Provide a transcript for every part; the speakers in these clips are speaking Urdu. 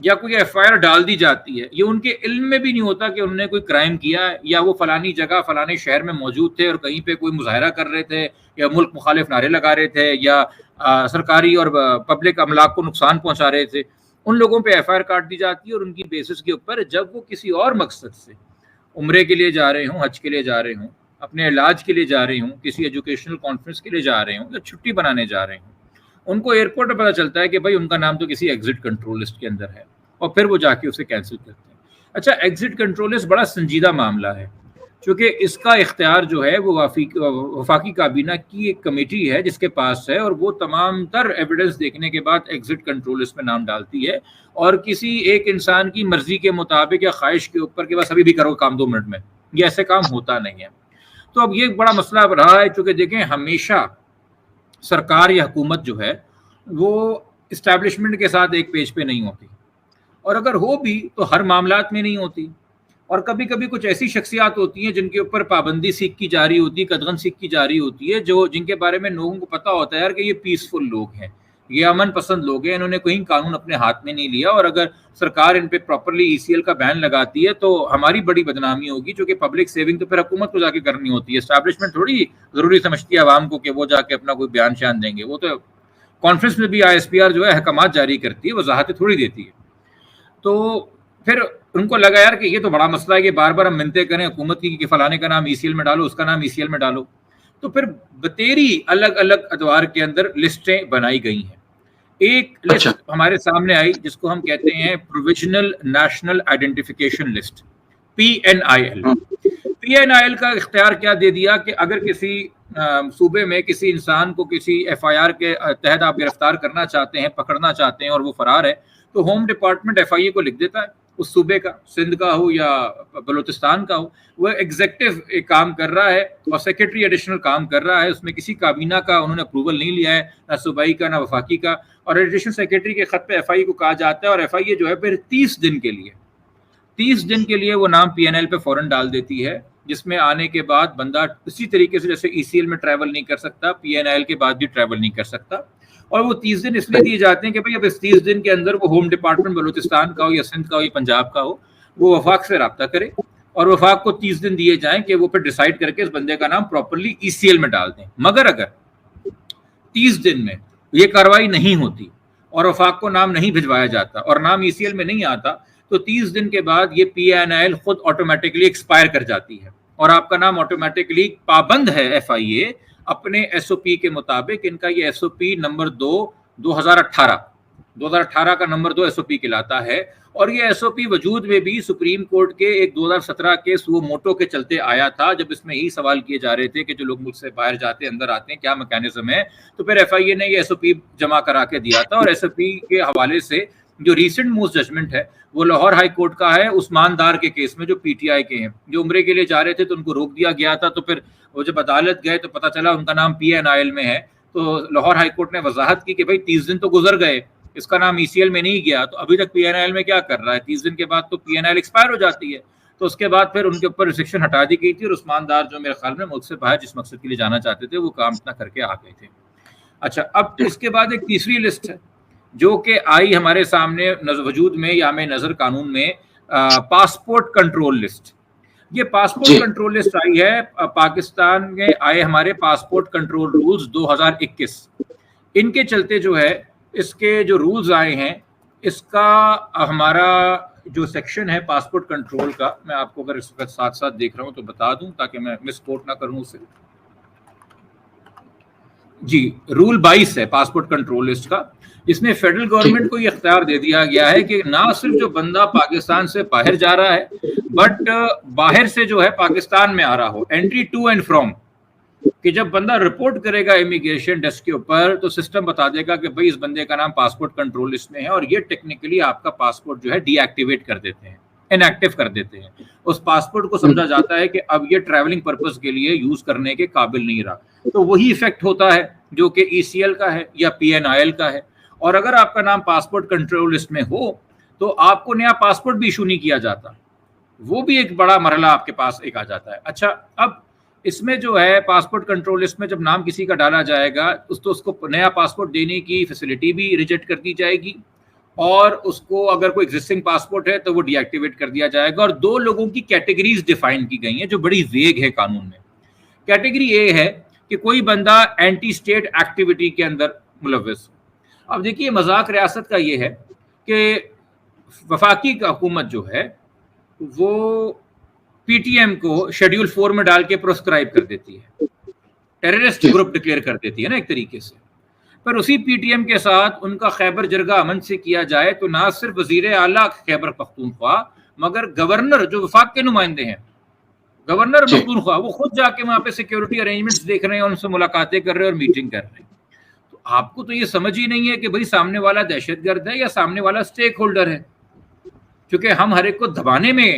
یا کوئی ایف آئی آر ڈال دی جاتی ہے، یہ ان کے علم میں بھی نہیں ہوتا کہ انہوں نے کوئی کرائم کیا ہے، یا وہ فلانی جگہ فلانے شہر میں موجود تھے اور کہیں پہ کوئی مظاہرہ کر رہے تھے یا ملک مخالف نعرے لگا رہے تھے یا سرکاری اور پبلک املاک کو نقصان پہنچا رہے تھے، ان لوگوں پہ ایف آئی آر کاٹ دی جاتی ہے، اور ان کی بیسس کے اوپر جب وہ کسی اور مقصد سے عمرے کے لیے جا رہے ہوں، حج کے لیے جا رہے ہوں، اپنے علاج کے لیے جا رہے ہوں، کسی ایجوکیشنل کانفرنس کے لیے جا رہے ہوں یا چھٹی بنانے جا رہے ہوں، ان کو ایئرپورٹ پہ پتہ چلتا ہے کہ بھائی ان کا نام تو کسی ایگزٹ کنٹرول لسٹ کے اندر ہے، اور پھر وہ جا کے اسے کینسل کرتے ہیں۔ اچھا، ایگزٹ کنٹرول لسٹ بڑا سنجیدہ معاملہ ہے، چونکہ اس کا اختیار جو ہے وہ وفاقی کابینہ کی ایک کمیٹی ہے جس کے پاس ہے، اور وہ تمام تر ایویڈنس دیکھنے کے بعد ایگزٹ کنٹرول لسٹ میں نام ڈالتی ہے، اور کسی ایک انسان کی مرضی کے مطابق یا خواہش کے اوپر کہ بس ابھی بھی کرو کام 2 منٹ میں، یہ ایسے کام ہوتا نہیں ہے۔ تو اب یہ بڑا مسئلہ رہا ہے، چونکہ دیکھیں ہمیشہ سرکار یا حکومت جو ہے وہ اسٹیبلشمنٹ کے ساتھ ایک پیج پہ نہیں ہوتی، اور اگر ہو بھی تو ہر معاملات میں نہیں ہوتی، اور کبھی کبھی کچھ ایسی شخصیات ہوتی ہیں جن کے اوپر پابندی سیکھ کی جا رہی ہوتی ہے، قدغن سیکھ کی جا رہی ہوتی ہے، جن کے بارے میں لوگوں کو پتہ ہوتا ہے یار کہ یہ پیسفل لوگ ہیں، یہ امن پسند لوگ ہیں، انہوں نے کہیں قانون اپنے ہاتھ میں نہیں لیا، اور اگر سرکار ان پہ پراپرلی ای سی ایل کا بین لگاتی ہے تو ہماری بڑی بدنامی ہوگی، چونکہ پبلک سیونگ تو پھر حکومت کو جا کے کرنی ہوتی ہے، اسٹیبلشمنٹ تھوڑی ضروری سمجھتی ہے عوام کو کہ وہ جا کے اپنا کوئی بیان شان دیں گے، وہ تو کانفرنس میں بھی آئی ایس پی آر جو ہے احکامات جاری کرتی ہے، وضاحتیں تھوڑی دیتی ہے۔ تو پھر ان کو لگا یار کہ یہ تو بڑا مسئلہ ہے کہ بار بار ہم منتیں کریں حکومت کی کہ فلانے کا نام ای سی ایل میں ڈالو، اس کا نام ای سی ایل میں ڈالو، تو پھر بتیری الگ الگ ادوار کے اندر لسٹیں بنائی گئی ہیں۔ ایک لسٹ ہمارے سامنے آئی جس کو ہم کہتے ہیں provisional national identification list, P N I L. P N I L کا اختیار کیا دے دیا کہ اگر کسی صوبے میں کسی انسان کو کسی ایف آئی آر کے تحت آپ گرفتار کرنا چاہتے ہیں، پکڑنا چاہتے ہیں اور وہ فرار ہے، تو ہوم ڈپارٹمنٹ ایف آئی اے کو لکھ دیتا ہے، اس صوبے کا، سندھ کا ہو یا بلوچستان کا ہو، وہ ایگزیکٹو کام کر رہا ہے اور سیکرٹری ایڈیشنل کام کر رہا ہے، اس میں کسی کابینہ کا انہوں نے اپروول نہیں لیا ہے، نہ صوبائی کا نہ وفاقی کا، اور ایڈیشنل سیکرٹری کے خط پہ ایف آئی اے کو کہا جاتا ہے، اور ایف آئی اے جو ہے پھر 30 دن کے لیے وہ نام پی این ایل پہ فوراً ڈال دیتی ہے، جس میں آنے کے بعد بندہ اسی طریقے سے جیسے ای سی ایل میں ٹریول نہیں کر سکتا، پی این ایل کے بعد بھی ٹریول نہیں کر سکتا، اور وہ 30 دن اس لیے دیے جاتے ہیں کہ بھائی اب اس 30 دن کے اندر وہ ہوم ڈپارٹمنٹ بلوچستان کا ہو یا سندھ کا ہو یا پنجاب کا ہو، وہ وفاق سے رابطہ کرے، اور وفاق کو 30 دن دیے جائیں کہ وہ پھر ڈیسائیڈ کر کے اس بندے کا نام پراپرلی ای سی ایل میں ڈال دیں۔ مگر اگر 30 دن میں یہ کاروائی نہیں ہوتی اور وفاق کو نام نہیں بھجوایا جاتا اور نام ای سی ایل میں نہیں آتا، تو 30 دن کے بعد یہ پی این ایل خود آٹومیٹکلی ایکسپائر کر جاتی ہے، اور آپ کا نام آٹومیٹکلی پابند ہے ایف آئی اے اپنے ایس او پی کے مطابق۔ ان کا یہ ایس او پی نمبر 2018 کا نمبر 2 ایس او پی کہلاتا ہے، اور یہ ایس او پی وجود میں بھی سپریم کورٹ کے ایک 2017 کے سو موٹو کے چلتے آیا تھا، جب اس میں یہی سوال کیے جا رہے تھے کہ جو لوگ ملک سے باہر جاتے ہیں اندر آتے ہیں کیا میکینزم ہے، تو پھر ایف آئی اے نے یہ ایس او پی جمع کرا کے دیا تھا، اور ایس او پی کے حوالے سے جو ریسنٹ موسٹ ججمنٹ ہے وہ لاہور ہائی کورٹ کا ہے عثمان دار کے کیس میں، جو پی ٹی آئی کے ہیں، جو عمرے کے لیے جا رہے تھے تو ان کو روک دیا گیا تھا، تو پھر وہ جب عدالت گئے تو پتہ چلا ان کا نام پی این آئی ایل میں ہے، تو لاہور ہائی کورٹ نے وضاحت کی کہ بھائی 30 دن تو گزر گئے، اس کا نام ای سی ایل میں نہیں گیا، تو ابھی تک پی این آئی ایل میں کیا کر رہا ہے، 30 دن کے بعد تو پی این آئی ایل ایکسپائر ہو جاتی ہے۔ تو اس کے بعد پھر ان کے اوپر ریسٹرکشن ہٹا دی گئی تھی، اور عثمان دار جو میرے خیال میں ملک سے باہر جس مقصد کے لیے جانا چاہتے تھے وہ کام اتنا کر کے آ گئے تھے۔ اچھا، اب اس کے بعد ایک تیسری لسٹ ہے جو کہ آئی ہمارے سامنے وجود میں یا میں نظر قانون میں، پاسپورٹ کنٹرول لسٹ۔ یہ پاسپورٹ کنٹرول لسٹ آئی ہے پاکستان میں، آئے ہمارے پاسپورٹ کنٹرول رولز 2021، ان کے چلتے جو ہے اس کے جو رولز آئے ہیں، اس کا ہمارا جو سیکشن ہے پاسپورٹ کنٹرول کا، میں آپ کو اگر اس وقت ساتھ ساتھ دیکھ رہا ہوں تو بتا دوں تاکہ میں مس کوٹ نہ کروں اسے۔ جی، رول 22 ہے پاسپورٹ کنٹرول لسٹ کا، جس میں فیڈرل گورنمنٹ کو یہ اختیار دے دیا گیا ہے کہ نہ صرف جو بندہ پاکستان سے باہر جا رہا ہے بٹ باہر سے جو ہے پاکستان میں آ رہا ہو، انٹری ٹو اینڈ فرام، کہ جب بندہ رپورٹ کرے گا امیگریشن ڈیسک کے اوپر تو سسٹم بتا دے گا کہ بھائی اس بندے کا نام پاسپورٹ کنٹرول لسٹ میں ہے، اور یہ ٹیکنیکلی آپ کا پاسپورٹ جو ہے ڈی ایکٹیویٹ کر دیتے ہیں، ان ایکٹیو کر دیتے ہیں، اس پاسپورٹ کو سمجھا جاتا ہے کہ اب یہ ٹریولنگ پرپز کے لیے یوز کرنے کے قابل نہیں رہا۔ تو وہی ایفیکٹ ہوتا ہے جو کہ ای سی ایل کا ہے یا پی این آئی ایل کا ہے، اور اگر آپ کا نام پاسپورٹ کنٹرول لسٹ میں ہو تو آپ کو نیا پاسپورٹ بھی ایشو نہیں کیا جاتا، وہ بھی ایک بڑا مرحلہ آپ کے پاس ایک آ جاتا ہے۔ اچھا، اب اس میں جو ہے پاسپورٹ کنٹرول لسٹ میں جب نام کسی کا ڈالا جائے گا تو اس کو نیا پاسپورٹ دینے کی فیسلٹی بھی ریجیکٹ کر دی جائے گی، اور اس کو اگر کوئی ایگزسٹنگ پاسپورٹ ہے تو وہ ڈی ایکٹیویٹ کر دیا جائے گا. اور 2 لوگوں کی کیٹیگریز ڈیفائن کی گئی ہیں جو بڑی ویگ ہے قانون میں. کیٹیگری اے ہے کہ کوئی بندہ اینٹی اسٹیٹ ایکٹیویٹی کے اندر ملوث ہو. اب دیکھیے مذاق ریاست کا یہ ہے کہ وفاقی حکومت جو ہے وہ پی ٹی ایم کو شیڈیول 4 میں ڈال کے پروسکرائب کر دیتی ہے, ٹیررسٹ گروپ ڈکلیئر کر دیتی ہے نا ایک طریقے سے. پر اسی پی ٹی ایم کے ساتھ ان کا خیبر جرگہ امن سے کیا جائے تو نہ صرف وزیر اعلیٰ خیبر پختونخوا مگر گورنر جو وفاق کے نمائندے ہیں, گورنر پختونخوا, وہ خود جا کے وہاں پہ سیکیورٹی ارینجمنٹس دیکھ رہے ہیں, ان سے ملاقاتیں کر رہے ہیں اور میٹنگ کر رہے ہیں. تو آپ کو تو یہ سمجھ ہی نہیں ہے کہ بھائی سامنے والا دہشت گرد ہے یا سامنے والا اسٹیک ہولڈر ہے. کیونکہ ہم ہر ایک کو دبانے میں,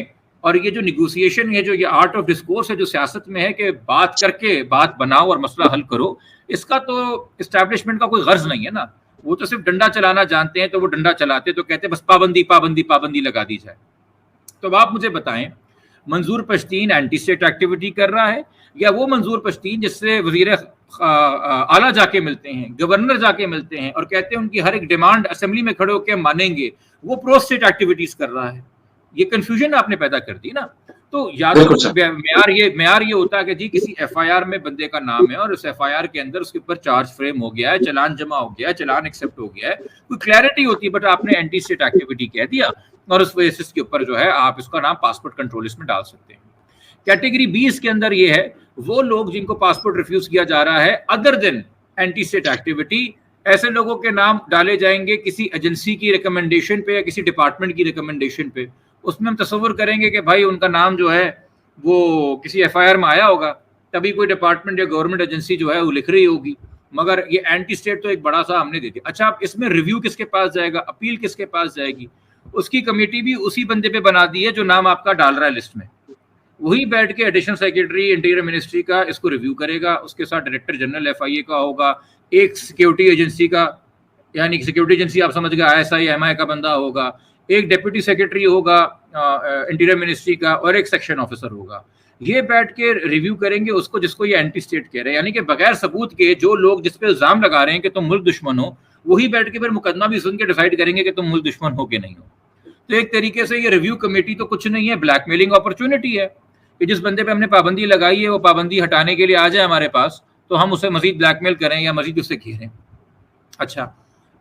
اور یہ جو نیگوسیشن ہے, جو یہ آرٹ آف ڈسکورس ہے جو سیاست میں ہے کہ بات کر کے بات بناؤ اور مسئلہ حل کرو, اس کا تو اسٹیبلشمنٹ کا کوئی غرض نہیں ہے نا. وہ تو صرف ڈنڈا چلانا جانتے ہیں, تو وہ ڈنڈا چلاتے تو کہتے ہیں بس پابندی پابندی پابندی لگا دی جائے. تو آپ مجھے بتائیں منظور پشتین اینٹی اسٹیٹ ایکٹیویٹی کر رہا ہے یا وہ منظور پشتین جس سے وزیر اعلیٰ جا کے ملتے ہیں, گورنر جا کے ملتے ہیں اور کہتے ہیں ان کی ہر ایک ڈیمانڈ اسمبلی میں کھڑے ہو کے مانیں گے, وہ پرو اسٹیٹ ایکٹیویٹیز کر رہا ہے. یہ کنفیوژن آپ نے پیدا کر دی نا. تو یا تو معیار یہ ہوتا ہے کہ جی کسی ایف آئی آر میں بندے کا نام ہے اور اس ایف آئی آر کے اندر اس کے اوپر چارج فریم ہو گیا ہے, چلان جمع ہو گیا ہے, چلان ایکسیپٹ ہو گیا ہے, کوئی کلیئرٹی ہوتی ہے. بٹ آپ نے اینٹی اسٹیٹ ایکٹیویٹی کہہ دیا اور اس بیسس کے اوپر جو ہے آپ اس کا نام پاسپورٹ کنٹرول لسٹ میں ڈال سکتے ہیں. کیٹیگری 20 کے اندر یہ ہے وہ لوگ جن کو پاسپورٹ ریفیوز کیا جا رہا ہے ادر دین اینٹی اسٹیٹ ایکٹیویٹی. ایسے لوگوں کے نام ڈالے جائیں گے کسی ایجنسی کی ریکمنڈیشن پہ یا کسی ڈپارٹمنٹ کی ریکمنڈیشن پہ. اس میں ہم تصور کریں گے کہ بھائی ان کا نام جو ہے وہ کسی ایف آئی آر میں آیا ہوگا, تبھی کوئی ڈپارٹمنٹ یا گورنمنٹ ایجنسی جو ہے وہ لکھ رہی ہوگی. مگر یہ اینٹی اسٹیٹ تو ایک بڑا سا ہم نے دے دیا. اچھا اب اس میں ریویو کس کے پاس جائے گا, اپیل کس کے پاس جائے گی؟ اس کی کمیٹی بھی اسی بندے پہ بنا دی ہے جو نام آپ کا ڈال رہا ہے لسٹ میں. وہی بیٹھ کے ایڈیشنل سیکرٹری انٹیریئر منسٹری کا اس کو ریویو کرے گا, اس کے ساتھ ڈائریکٹر جنرل ایف آئی اے کا ہوگا, ایک سیکورٹی ایجنسی کا, یعنی سیکورٹی ایجنسی آپ سمجھ گئے آئی ایس آئی ایم آئی کا بندہ ہوگا, ایک ڈپٹی سیکرٹری ہوگا انٹیریئر منسٹری کا, اور ایک سیکشن آفیسر ہوگا. یہ بیٹھ کے ریویو کریں گے اس کو جس کو یہ اینٹی اسٹیٹ کہہ رہے ہیں, یعنی کہ بغیر ثبوت کے جو لوگ جس پہ الزام لگا رہے ہیں کہ تم ملک دشمن ہو, وہی بیٹھ کے پھر مقدمہ بھی سن کے ڈیسائیڈ کریں گے کہ تم ملک دشمن ہو کہ نہیں ہو. تو ایک طریقے سے یہ ریویو کمیٹی تو کچھ نہیں ہے, بلیک میلنگ اپرچونٹی ہے کہ جس بندے پہ ہم نے پابندی لگائی ہے وہ پابندی ہٹانے کے لیے آ جائے ہمارے پاس, تو ہم اسے مزید بلیک میل کریں یا مزید اس سے گھیریں. اچھا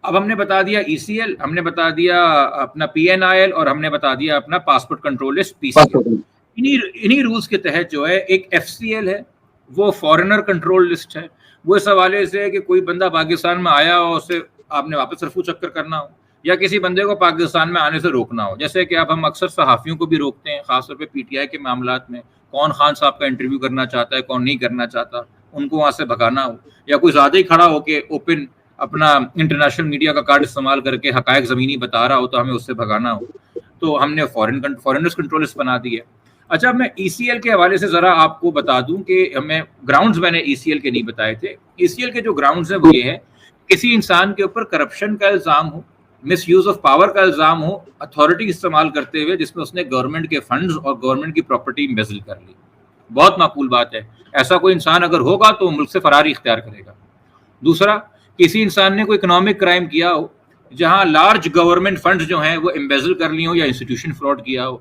اب ہم نے بتا دیا ای سی ایل, ہم نے بتا دیا اپنا پی این آئی ایل, اور ہم نے بتا دیا اپنا پاسپورٹ کنٹرول لسٹ پی سی ایل. انہی رولز کے تحت جو ہے ایک ایف سی ایل ہے, وہ فارنر کنٹرول لسٹ ہے. وہ اس حوالے سے کہ کوئی بندہ پاکستان میں آیا اور اسے آپ نے واپس رفو چکر کرنا ہو, یا کسی بندے کو پاکستان میں آنے سے روکنا ہو, جیسے کہ اب ہم اکثر صحافیوں کو بھی روکتے ہیں, خاص طور پہ پی ٹی آئی کے معاملات میں, کون خان صاحب کا انٹرویو کرنا چاہتا ہے, کون نہیں کرنا چاہتا, ان کو وہاں سے بھگانا ہو, یا کوئی زیادہ ہی کھڑا ہو کے اوپن اپنا انٹرنیشنل میڈیا کا کارڈ استعمال کر کے حقائق زمینی بتا رہا ہو تو ہمیں اس سے بھگانا ہو, تو ہم نے فارنرز کنٹرول لسٹ بنا دی ہے. اچھا میں ای سی ایل کے حوالے سے ذرا آپ کو بتا دوں کہ ہمیں گراؤنڈز میں نے ای سی ایل کے نہیں بتائے تھے. ای سی ایل کے جو گراؤنڈز ہیں وہ یہ ہے کسی انسان کے اوپر کرپشن کا الزام ہو, مس یوز آف پاور کا الزام ہو اتھارٹی استعمال کرتے ہوئے, جس میں اس نے گورنمنٹ کے فنڈز اور گورنمنٹ کی پراپرٹی امبیزل کر لی. بہت معقول بات ہے, ایسا کوئی انسان اگر ہوگا تو ملک سے فراری اختیار کرے گا. دوسرا, کسی انسان نے کوئی اکنامک کرائم کیا ہو جہاں لارج گورنمنٹ فنڈز جو ہیں وہ امبیزل کر لی ہوں یا انسٹیٹیوشن فراڈ کیا ہو,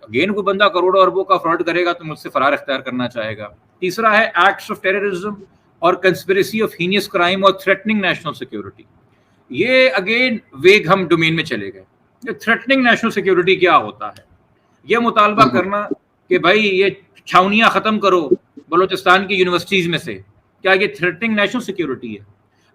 اگین کوئی بندہ کروڑوں اربوں کا فراڈ کرے گا تو ملک سے فرار اختیار کرنا چاہے گا. تیسرا ہے ایکٹس آف ٹیررزم اور کنسپریسی آف ہینیس کرائم اور تھریٹننگ نیشنل سیکورٹی. یہ اگین ویگ ہم ڈومین میں چلے گئے. تھریٹننگ نیشنل سیکورٹی کیا ہوتا ہے؟ یہ مطالبہ کرنا کہ بھائی یہ چھاونیاں ختم کرو بلوچستان کی یونیورسٹیز میں سے, کیا یہ تھریٹننگ نیشنل سیکورٹی ہے؟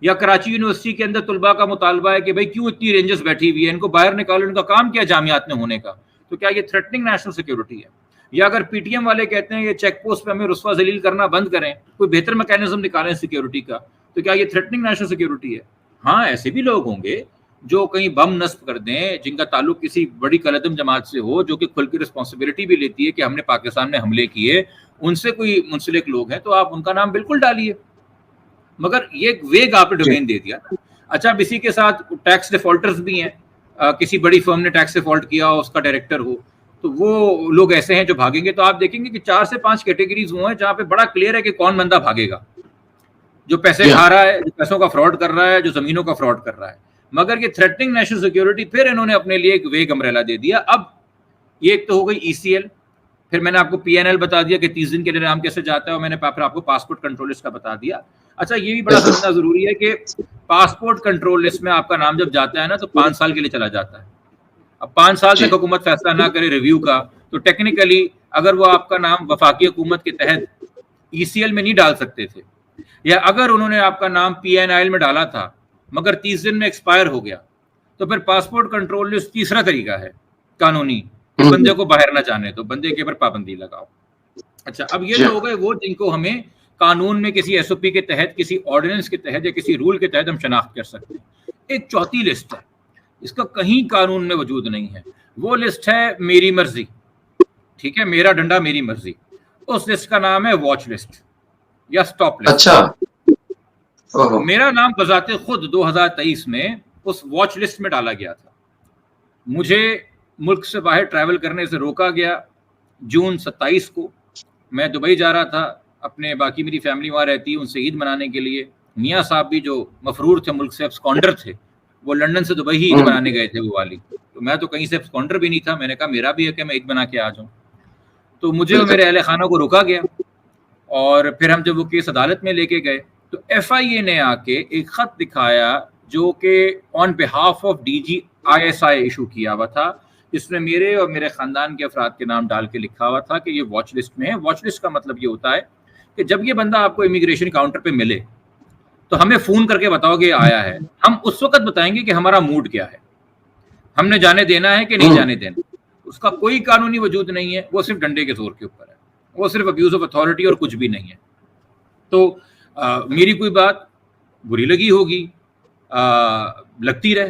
یا کراچی یونیورسٹی کے اندر طلباء کا مطالبہ ہے کہ بھائی کیوں اتنی رینجز بیٹھی ہوئی ہے, ان کو باہر نکالو, ان کا کام کیا جامعات میں ہونے کا, تو کیا یہ تھریٹننگ نیشنل سیکورٹی ہے؟ یا اگر پی ٹی ایم والے کہتے ہیں یہ چیک پوسٹ پہ ہمیں رسوا ذلیل کرنا بند کریں, کوئی بہتر میکینزم نکالیں سیکورٹی کا, تو کیا یہ تھریٹننگ نیشنل سیکورٹی ہے؟ ہاں ایسے بھی لوگ ہوں گے جو کہیں بم نصب کر دیں, جن کا تعلق کسی بڑی کالعدم جماعت سے ہو, جو کہ کھل کے رسپانسبلٹی بھی لیتی ہے کہ ہم نے پاکستان میں حملے کیے, ان سے کوئی منسلک لوگ ہیں تو آپ ان کا نام بالکل ڈالیے, مگر یہ ویگ آپ نے ڈومین دے دیا. اچھا اب اسی کے ساتھ ٹیکس ڈیفالٹرز بھی ہیں, کسی بڑی فرم نے ٹیکس ڈیفالٹ کیا ہو, اس کا ڈائریکٹر ہو, تو وہ لوگ ایسے ہیں جو بھاگیں گے. تو آپ دیکھیں گے کہ 4 سے 5 کیٹیگریز وہ ہیں جہاں پہ بڑا کلیئر ہے کہ کون بندہ بھاگے گا, جو پیسے کھا رہا ہے, جو پیسوں کا فراڈ کر رہا ہے, جو زمینوں کا فراڈ کر رہا ہے. مگر یہ تھریٹنگ نیشنل سیکورٹی پھر انہوں نے اپنے لیے ایک ویگ امبریلا دے دیا. اب یہ ایک تو ہو گئی ECL, پھر میں نے آپ کو PNL بتا دیا کہ 30 دن کے لیے نام کیسے جاتا ہے, اور میں نے پھر آپ کو پاسپورٹ کنٹرول لسٹ کا بتا دیا. اچھا یہ بھی بڑا سمجھنا ضروری ہے کہ پاسپورٹ کنٹرول لسٹ میں آپ کا نام جب جاتا ہے نا تو 5 سال کے لیے چلا جاتا ہے. اب 5 سال تک حکومت فیصلہ نہ کرے ریویو کا, تو ٹیکنیکلی اگر وہ آپ کا نام وفاقی حکومت کے تحت ECL میں نہیں ڈال سکتے تھے, یا اگر انہوں نے آپ کا نام PNL میں ڈالا تھا مگر 30 دن میں ایکسپائر ہو گیا, تو پھر پاسپورٹ کنٹرول لسٹ تیسرا طریقہ ہے قانونی کہ بندے کو باہر نہ جانے تو بندے کے اوپر پابندی لگاؤ. اچھا اب یہ تو ہو گئے وہ جن کو ہمیں قانون میں کسی SOP کے تحت, کسی آرڈیننس کے تحت یا کسی رول کے تحت ہم شناخت کر سکتے ہیں. ایک چوتھی لسٹ ہے, اس کا کہیں قانون میں وجود نہیں ہے, وہ لسٹ ہے میری مرضی. ٹھیک ہے, میرا ڈنڈا میری مرضی. اس لسٹ کا نام ہے واچ لسٹ یا سٹاپ لسٹ. اچھا, میرا نام بذات خود 2023 میں اس واچ لسٹ میں ڈالا گیا تھا. مجھے ملک سے باہر ٹریول کرنے سے روکا گیا جون 27 کو. میں دبئی جا رہا تھا, اپنے باقی میری فیملی وہاں رہتی ہے, ان سے عید منانے کے لیے. میاں صاحب بھی جو مفرور تھے, ملک سے ابسکانڈر تھے, وہ لندن سے دبئی ہی عید منانے گئے تھے وہ والی. تو میں تو کہیں سے ابسکانڈر بھی نہیں تھا. میں نے کہا میرا بھی ہے کہ میں عید بنا کے آ جاؤں. تو مجھے اور میرے اہل خانہ کو روکا گیا, اور پھر ہم جب وہ کیس عدالت میں لے کے گئے تو FIA نے آ کے ایک خط دکھایا جو کہ on behalf of DG ISI issue کیا ہوا تھا, جس میں میرے اور میرے خاندان کے افراد کے نام ڈال کے لکھا ہوا تھا کہ یہ واچ لسٹ میں ہے. واچ لسٹ کا مطلب یہ ہوتا ہے کہ جب یہ بندہ آپ کو امیگریشن کاؤنٹر پہ ملے تو ہمیں فون کر کے بتاؤ کہ آیا ہے. ہم اس وقت بتائیں گے کہ ہمارا موڈ کیا ہے, ہم نے جانے دینا ہے کہ نہیں جانے دینا. اس کا کوئی قانونی وجود نہیں ہے, وہ صرف ڈنڈے کے زور کے اوپر ہے, وہ صرف ابیوز آف اتھارٹی اور کچھ بھی نہیں ہے. تو میری کوئی بات بری لگی ہوگی, لگتی رہے.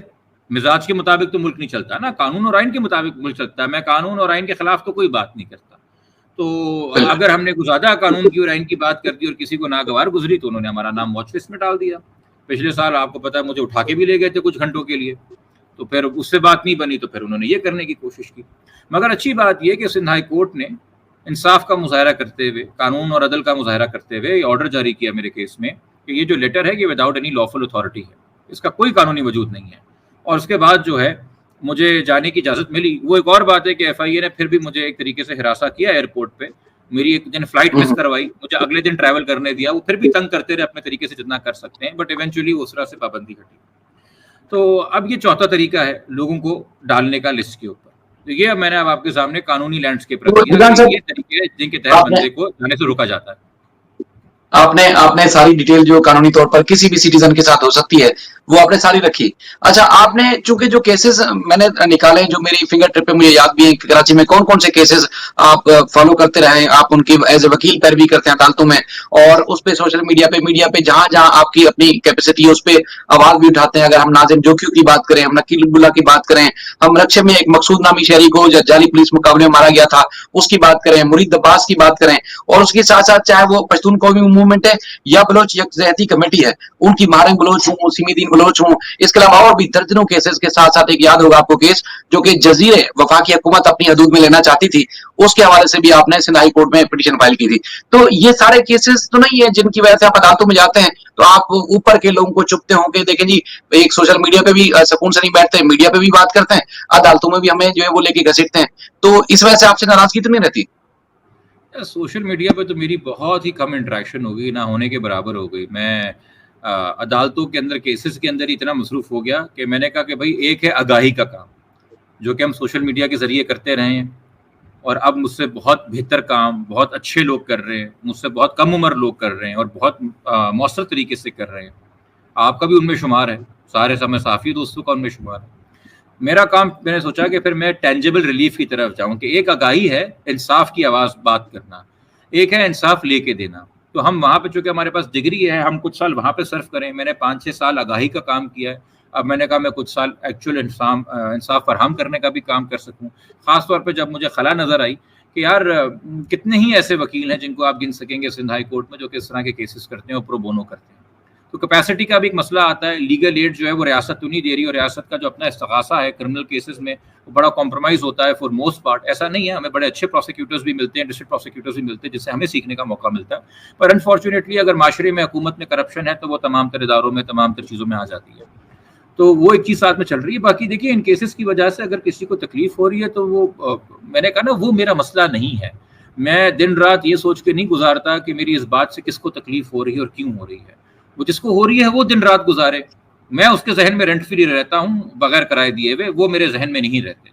مزاج کے مطابق تو ملک نہیں چلتا نا, قانون اور آئین کے مطابق ملک چلتا ہے. میں قانون اور آئین کے خلاف تو کوئی بات نہیں کرتا. تو اگر ہم نے زیادہ قانون کی اور آئین کی بات کر دی اور کسی کو ناگوار گزری تو انہوں نے ہمارا نام واچ لسٹ میں ڈال دیا. پچھلے سال آپ کو پتا ہے مجھے اٹھا کے بھی لے گئے تھے کچھ گھنٹوں کے لیے, تو پھر اس سے بات نہیں بنی, تو پھر انہوں نے یہ کرنے کی کوشش کی. مگر اچھی بات یہ کہ سندھ ہائی کورٹ نے انصاف کا مظاہرہ کرتے ہوئے, قانون اور عدل کا مظاہرہ کرتے ہوئے یہ آرڈر جاری کیا میرے کیس میں کہ یہ جو لیٹر ہے یہ وداؤٹ اینی لافل اتھارٹی ہے, اس کا کوئی قانونی وجود نہیں ہے. اور اس کے بعد جو ہے مجھے جانے کی اجازت ملی. وہ ایک اور بات ہے کہ FIA نے پھر بھی مجھے ایک طریقے سے ہراساں کیا ایئرپورٹ پہ, میری ایک دن فلائٹ مس کروائی, مجھے اگلے دن ٹریول کرنے دیا. وہ پھر بھی تنگ کرتے رہے اپنے طریقے سے جتنا کر سکتے ہیں, بٹ ایونچولی اس طرح سے پابندی ہٹی. تو اب یہ چوتھا طریقہ ہے لوگوں کو ڈالنے کا لسٹ کے اوپر. تو یہ میں نے اب آپ کے سامنے قانونی لینڈسکیپ رکھ دیا, یہ طریقے ہیں جن کے تحت بندے کو جانے سے روکا جاتا ہے. آپ نے ساری ڈیٹیل جو قانونی طور پر کسی بھی سٹیزن کے ساتھ ہو سکتی ہے وہ آپ نے ساری رکھی. اچھا, آپ نے چونکہ جو کیسز میں نے نکالے جو میری فنگر ٹپ پہ مجھے یاد بھی ہیں کراچی میں کون کون سے کیسز آپ فالو کرتے رہے, آپ ان کی ایز اے وکیل پیروی کرتے ہیں عدالتوں میں, اور اس پہ سوشل میڈیا پہ جہاں جہاں آپ کی اپنی کیپیسٹی ہے اس پہ آواز بھی اٹھاتے ہیں. اگر ہم ناظم جوکیو کی بات کریں, ہم نکیل اللہ کی بات کریں, ہم رکشے میں ایک مقصود نامی شہری کو جعلی پولیس مقابلے میں مارا گیا تھا اس کی بات کریں, مرید عباس کی بات کریں, اور اس کے ساتھ ساتھ چاہے وہ پشتون قومی موومنٹ ہے یا بلوچ یکجہتی کمیٹی ہے, ان کی مارنگ بلوچ ہوں, سیمی دین بلوچ ہوں, اس کے علاوہ اور بھی درجنوں کیسز کے ساتھ ساتھ ایک یاد ہوگا آپ کو کیس جو کہ جزیرے وفاقی حکومت اپنی حدود میں لینا چاہتی تھی, اس کے حوالے سے بھی آپ نے سندھ ہائی کورٹ میں پٹیشن فائل کی تھی. تو یہ سارے کیسز تو نہیں ہے جن کی وجہ سے آپ عدالتوں میں جاتے ہیں تو آپ اوپر کے لوگوں کو چپتے ہوں گے, دیکھیں جی ایک سوشل میڈیا پہ بھی سکون سے نہیں بیٹھتے, میڈیا پہ بھی بات کرتے ہیں, عدالتوں میں بھی ہمیں جو ہے وہ لے کے گھسیٹتے ہیں. تو اس وجہ سے آپ سے ناراضگی تو نہیں رہتی؟ سوشل میڈیا پہ تو میری بہت ہی کم انٹریکشن ہو گئی, نہ ہونے کے برابر ہو گئی. میں عدالتوں کے اندر کیسز کے اندر اتنا مصروف ہو گیا کہ میں نے کہا کہ بھائی ایک ہے آگاہی کا کام جو کہ ہم سوشل میڈیا کے ذریعے کرتے رہے ہیں, اور اب مجھ سے بہت بہتر کام بہت اچھے لوگ کر رہے ہیں, مجھ سے بہت کم عمر لوگ کر رہے ہیں اور بہت مؤثر طریقے سے کر رہے ہیں. آپ کا بھی ان میں شمار ہے, سارے سمے صافی دوستوں کا ان میں شمار ہے. میرا کام میں نے سوچا کہ پھر میں ٹینجیبل ریلیف کی طرف جاؤں, کہ ایک آگاہی ہے انصاف کی آواز بات کرنا, ایک ہے انصاف لے کے دینا. تو ہم وہاں پہ چونکہ ہمارے پاس ڈگری ہے, ہم کچھ سال وہاں پہ صرف کریں. میں نے 5-6 سال آگاہی کا کام کیا ہے. اب میں نے کہا میں کچھ سال ایکچوئل انصاف فراہم کرنے کا بھی کام کر سکوں, خاص طور پہ جب مجھے خلا نظر آئی کہ یار کتنے ہی ایسے وکیل ہیں جن کو آپ گن سکیں گے سندھ ہائی کورٹ میں جو کہ اس طرح کے کیسز کرتے ہیں اور پرو بونو کرتے ہیں. تو کیپیسٹی کا بھی ایک مسئلہ آتا ہے. لیگل ایڈ جو ہے وہ ریاست تو نہیں دے رہی, اور ریاست کا جو اپنا استغاثہ ہے کرمنل کیسز میں وہ بڑا کمپرومائز ہوتا ہے فار موسٹ پارٹ. ایسا نہیں ہے, ہمیں بڑے اچھے پروسیکیوٹرز بھی ملتے ہیں, ڈسٹرکٹ پروسیکیوٹرز بھی ملتے ہیں جس سے ہمیں سیکھنے کا موقع ملتا ہے. پر انفارچونیٹلی اگر معاشرے میں حکومت میں کرپشن ہے تو وہ تمام تر اداروں میں تمام تر چیزوں میں آ جاتی ہے. تو وہ ایک چیز ساتھ میں چل رہی ہے. باقی دیکھیے ان کیسز کی وجہ سے اگر کسی کو تکلیف ہو رہی ہے تو وہ میں نے کہا نا وہ میرا مسئلہ نہیں ہے. میں دن رات یہ سوچ کے نہیں گزارتا کہ میری اس بات سے کس کو تکلیف ہو رہی ہے اور کیوں ہو رہی ہے. وہ جس کو ہو رہی ہے وہ دن رات گزارے. میں اس کے ذہن میں رینٹ فری رہتا ہوں بغیر کرائے دیے ہوئے, وہ میرے ذہن میں نہیں رہتے.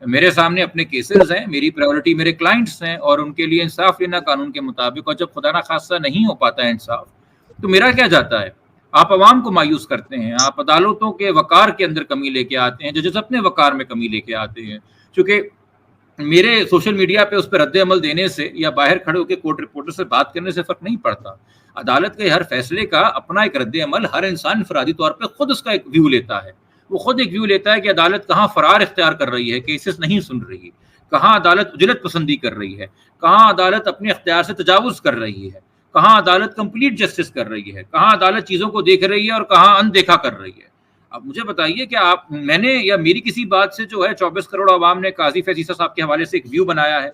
میرے سامنے اپنے کیسز ہیں, میری پرائیورٹی میرے کلائنٹس ہیں اور ان کے لیے انصاف لینا قانون کے مطابق. اور جب خدا نخواستہ نہیں ہو پاتا ہے انصاف تو میرا کیا جاتا ہے. آپ عوام کو مایوس کرتے ہیں, آپ عدالتوں کے وقار کے اندر کمی لے کے آتے ہیں, ججز اپنے وقار میں کمی لے کے آتے ہیں. چونکہ میرے سوشل میڈیا پہ اس پہ رد عمل دینے سے یا باہر کھڑے ہو کے کورٹ رپورٹر سے بات کرنے سے فرق نہیں پڑتا. عدالت کے ہر فیصلے کا اپنا ایک رد عمل ہر انسان انفرادی طور پہ خود اس کا ایک ویو لیتا ہے. وہ خود ایک ویو لیتا ہے کہ عدالت کہاں فرار اختیار کر رہی ہے, کیسز نہیں سن رہی, کہاں عدالت اجلت پسندی کر رہی ہے, کہاں عدالت اپنے اختیار سے تجاوز کر رہی ہے, کہاں عدالت کمپلیٹ جسٹس کر رہی ہے, کہاں عدالت چیزوں کو دیکھ رہی ہے اور کہاں اندیکھا کر رہی ہے. اب مجھے بتائیے کہ میں نے یا میری کسی بات سے جو ہے 24 کروڑ عوام نے قاضی فیض عیسیٰ صاحب کے حوالے سے ایک ویو بنایا ہے.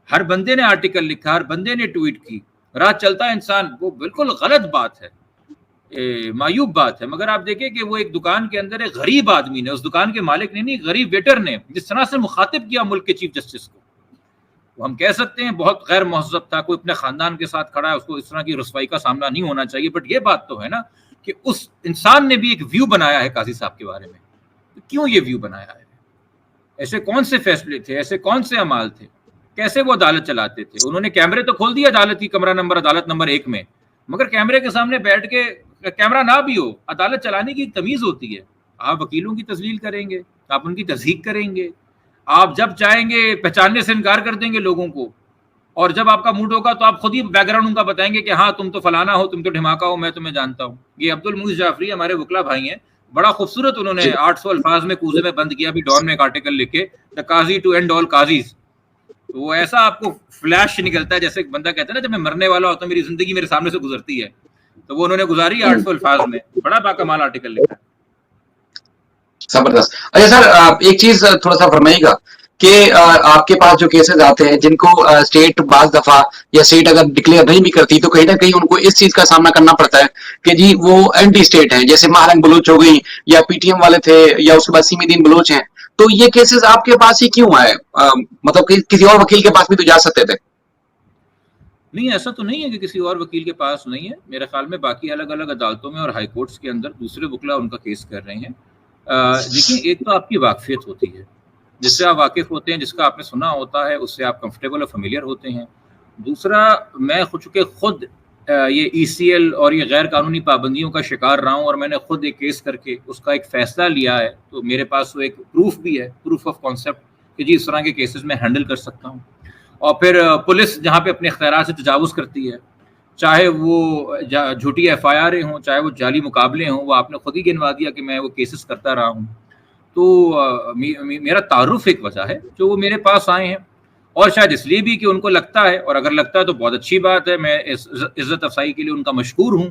ہر بندے نے آرٹیکل لکھا, ہر بندے نے ٹویٹ کی, رات چلتا ہے انسان. وہ بالکل غلط بات ہے, معیوب بات ہے. مگر آپ دیکھیں کہ وہ ایک دکان کے اندر ایک غریب آدمی نے, اس دکان کے مالک نے نہیں, غریب ویٹر نے جس طرح سے مخاطب کیا ملک کے چیف جسٹس کو, وہ ہم کہہ سکتے ہیں بہت غیر مہذب تھا. کوئی اپنے خاندان کے ساتھ کھڑا ہے, اس کو اس طرح کی رسوائی کا سامنا نہیں ہونا چاہیے. بٹ یہ بات تو ہے نا کہ اس انسان نے بھی ایک ویو بنایا ہے قاضی صاحب کے بارے میں. تو کیوں یہ ویو بنایا ہے؟ ایسے کون سے فیصلے تھے, ایسے کون سے اعمال تھے, کیسے وہ عدالت چلاتے تھے؟ انہوں نے کیمرے تو کھول دیا عدالت کی کمرہ نمبر عدالت نمبر 1 میں, مگر کیمرے کے سامنے بیٹھ کے, کیمرہ نہ بھی ہو, عدالت چلانے کی تمیز ہوتی ہے. آپ وکیلوں کی تذلیل کریں گے, آپ ان کی تضحیق کریں گے, آپ جب چاہیں گے پہچاننے سے انکار کر دیں گے لوگوں کو, اور جب آپ کا موڈ ہوگا تو آپ خود ہی بیک گراؤنڈ ان کا بتائیں گے کہ ہاں تم تو فلانا ہو, تم تو ڈھماکا ہو, میں تمہیں جانتا ہوں. یہ عبد المعیز جعفری ہمارے وکلا بھائی ہیں, بڑا خوبصورت انہوں نے 800 الفاظ میں کوزے میں بند کیا ابھی ڈان میں ایک آرٹیکل لکھ کے, دا قاضی ٹو اینڈ آل قاضیز. وہ ایسا آپ کو فلیش نکلتا ہے جیسے ایک بندہ کہتا ہے نا جب میں مرنے والا ہوتا ہوں میری زندگی میرے سامنے سے گزرتی ہے. تو وہ انہوں نے گزاری 800 الفاظ میں, بڑا باکمال آرٹیکل لکھا. زبردست. اچھا سر, ایک چیز تھوڑا سا فرمائیے گا کہ آپ کے پاس جو کیسز آتے ہیں جن کو اسٹیٹ بعض دفعہ یا اسٹیٹ اگر ڈکلیئر نہیں بھی کرتی تو کہیں نہ کہیں ان کو اس چیز کا سامنا کرنا پڑتا ہے کہ جی وہ اینٹی اسٹیٹ ہیں, جیسے مہرنگ بلوچ ہو گئی یا پی ٹی ایم والے تھے یا اس کے بعد سیمی دین بلوچ ہیں. تو یہ کیسز آپ کے پاس ہی کیوں آئے؟ مطلب کہ کسی اور وکیل کے پاس بھی تو جا سکتے تھے. نہیں, ایسا تو نہیں ہے کہ کسی اور وکیل کے پاس نہیں ہے. میرے خیال میں باقی الگ الگ عدالتوں میں اور ہائی کورٹس کے اندر دوسرے وکلا ان کا کیس کر رہے ہیں. دیکھیں, ایک تو آپ کی واقفیت ہوتی ہے, جس سے آپ واقف ہوتے ہیں, جس کا آپ نے سنا ہوتا ہے, اس سے آپ کمفرٹیبل اور فیملیئر ہوتے ہیں. دوسرا, میں خود یہ ای سی ایل اور یہ غیر قانونی پابندیوں کا شکار رہا ہوں, اور میں نے خود ایک کیس کر کے اس کا ایک فیصلہ لیا ہے. تو میرے پاس وہ ایک پروف بھی ہے, پروف آف کانسیپٹ, کہ جی اس طرح کے کیسز میں ہینڈل کر سکتا ہوں. اور پھر پولیس جہاں پہ اپنے اختیارات سے تجاوز کرتی ہے, چاہے وہ جھوٹی ایف آئی آریں ہوں, چاہے وہ جعلی مقابلے ہوں, وہ آپ نے خود ہی گنوا دیا کہ میں وہ کیسز کرتا رہا ہوں. تو میرا تعارف ایک وجہ ہے جو وہ میرے پاس آئے ہیں, اور شاید اس لیے بھی کہ ان کو لگتا ہے, اور اگر لگتا ہے تو بہت اچھی بات ہے, میں عزت افزائی کے لیے ان کا مشکور ہوں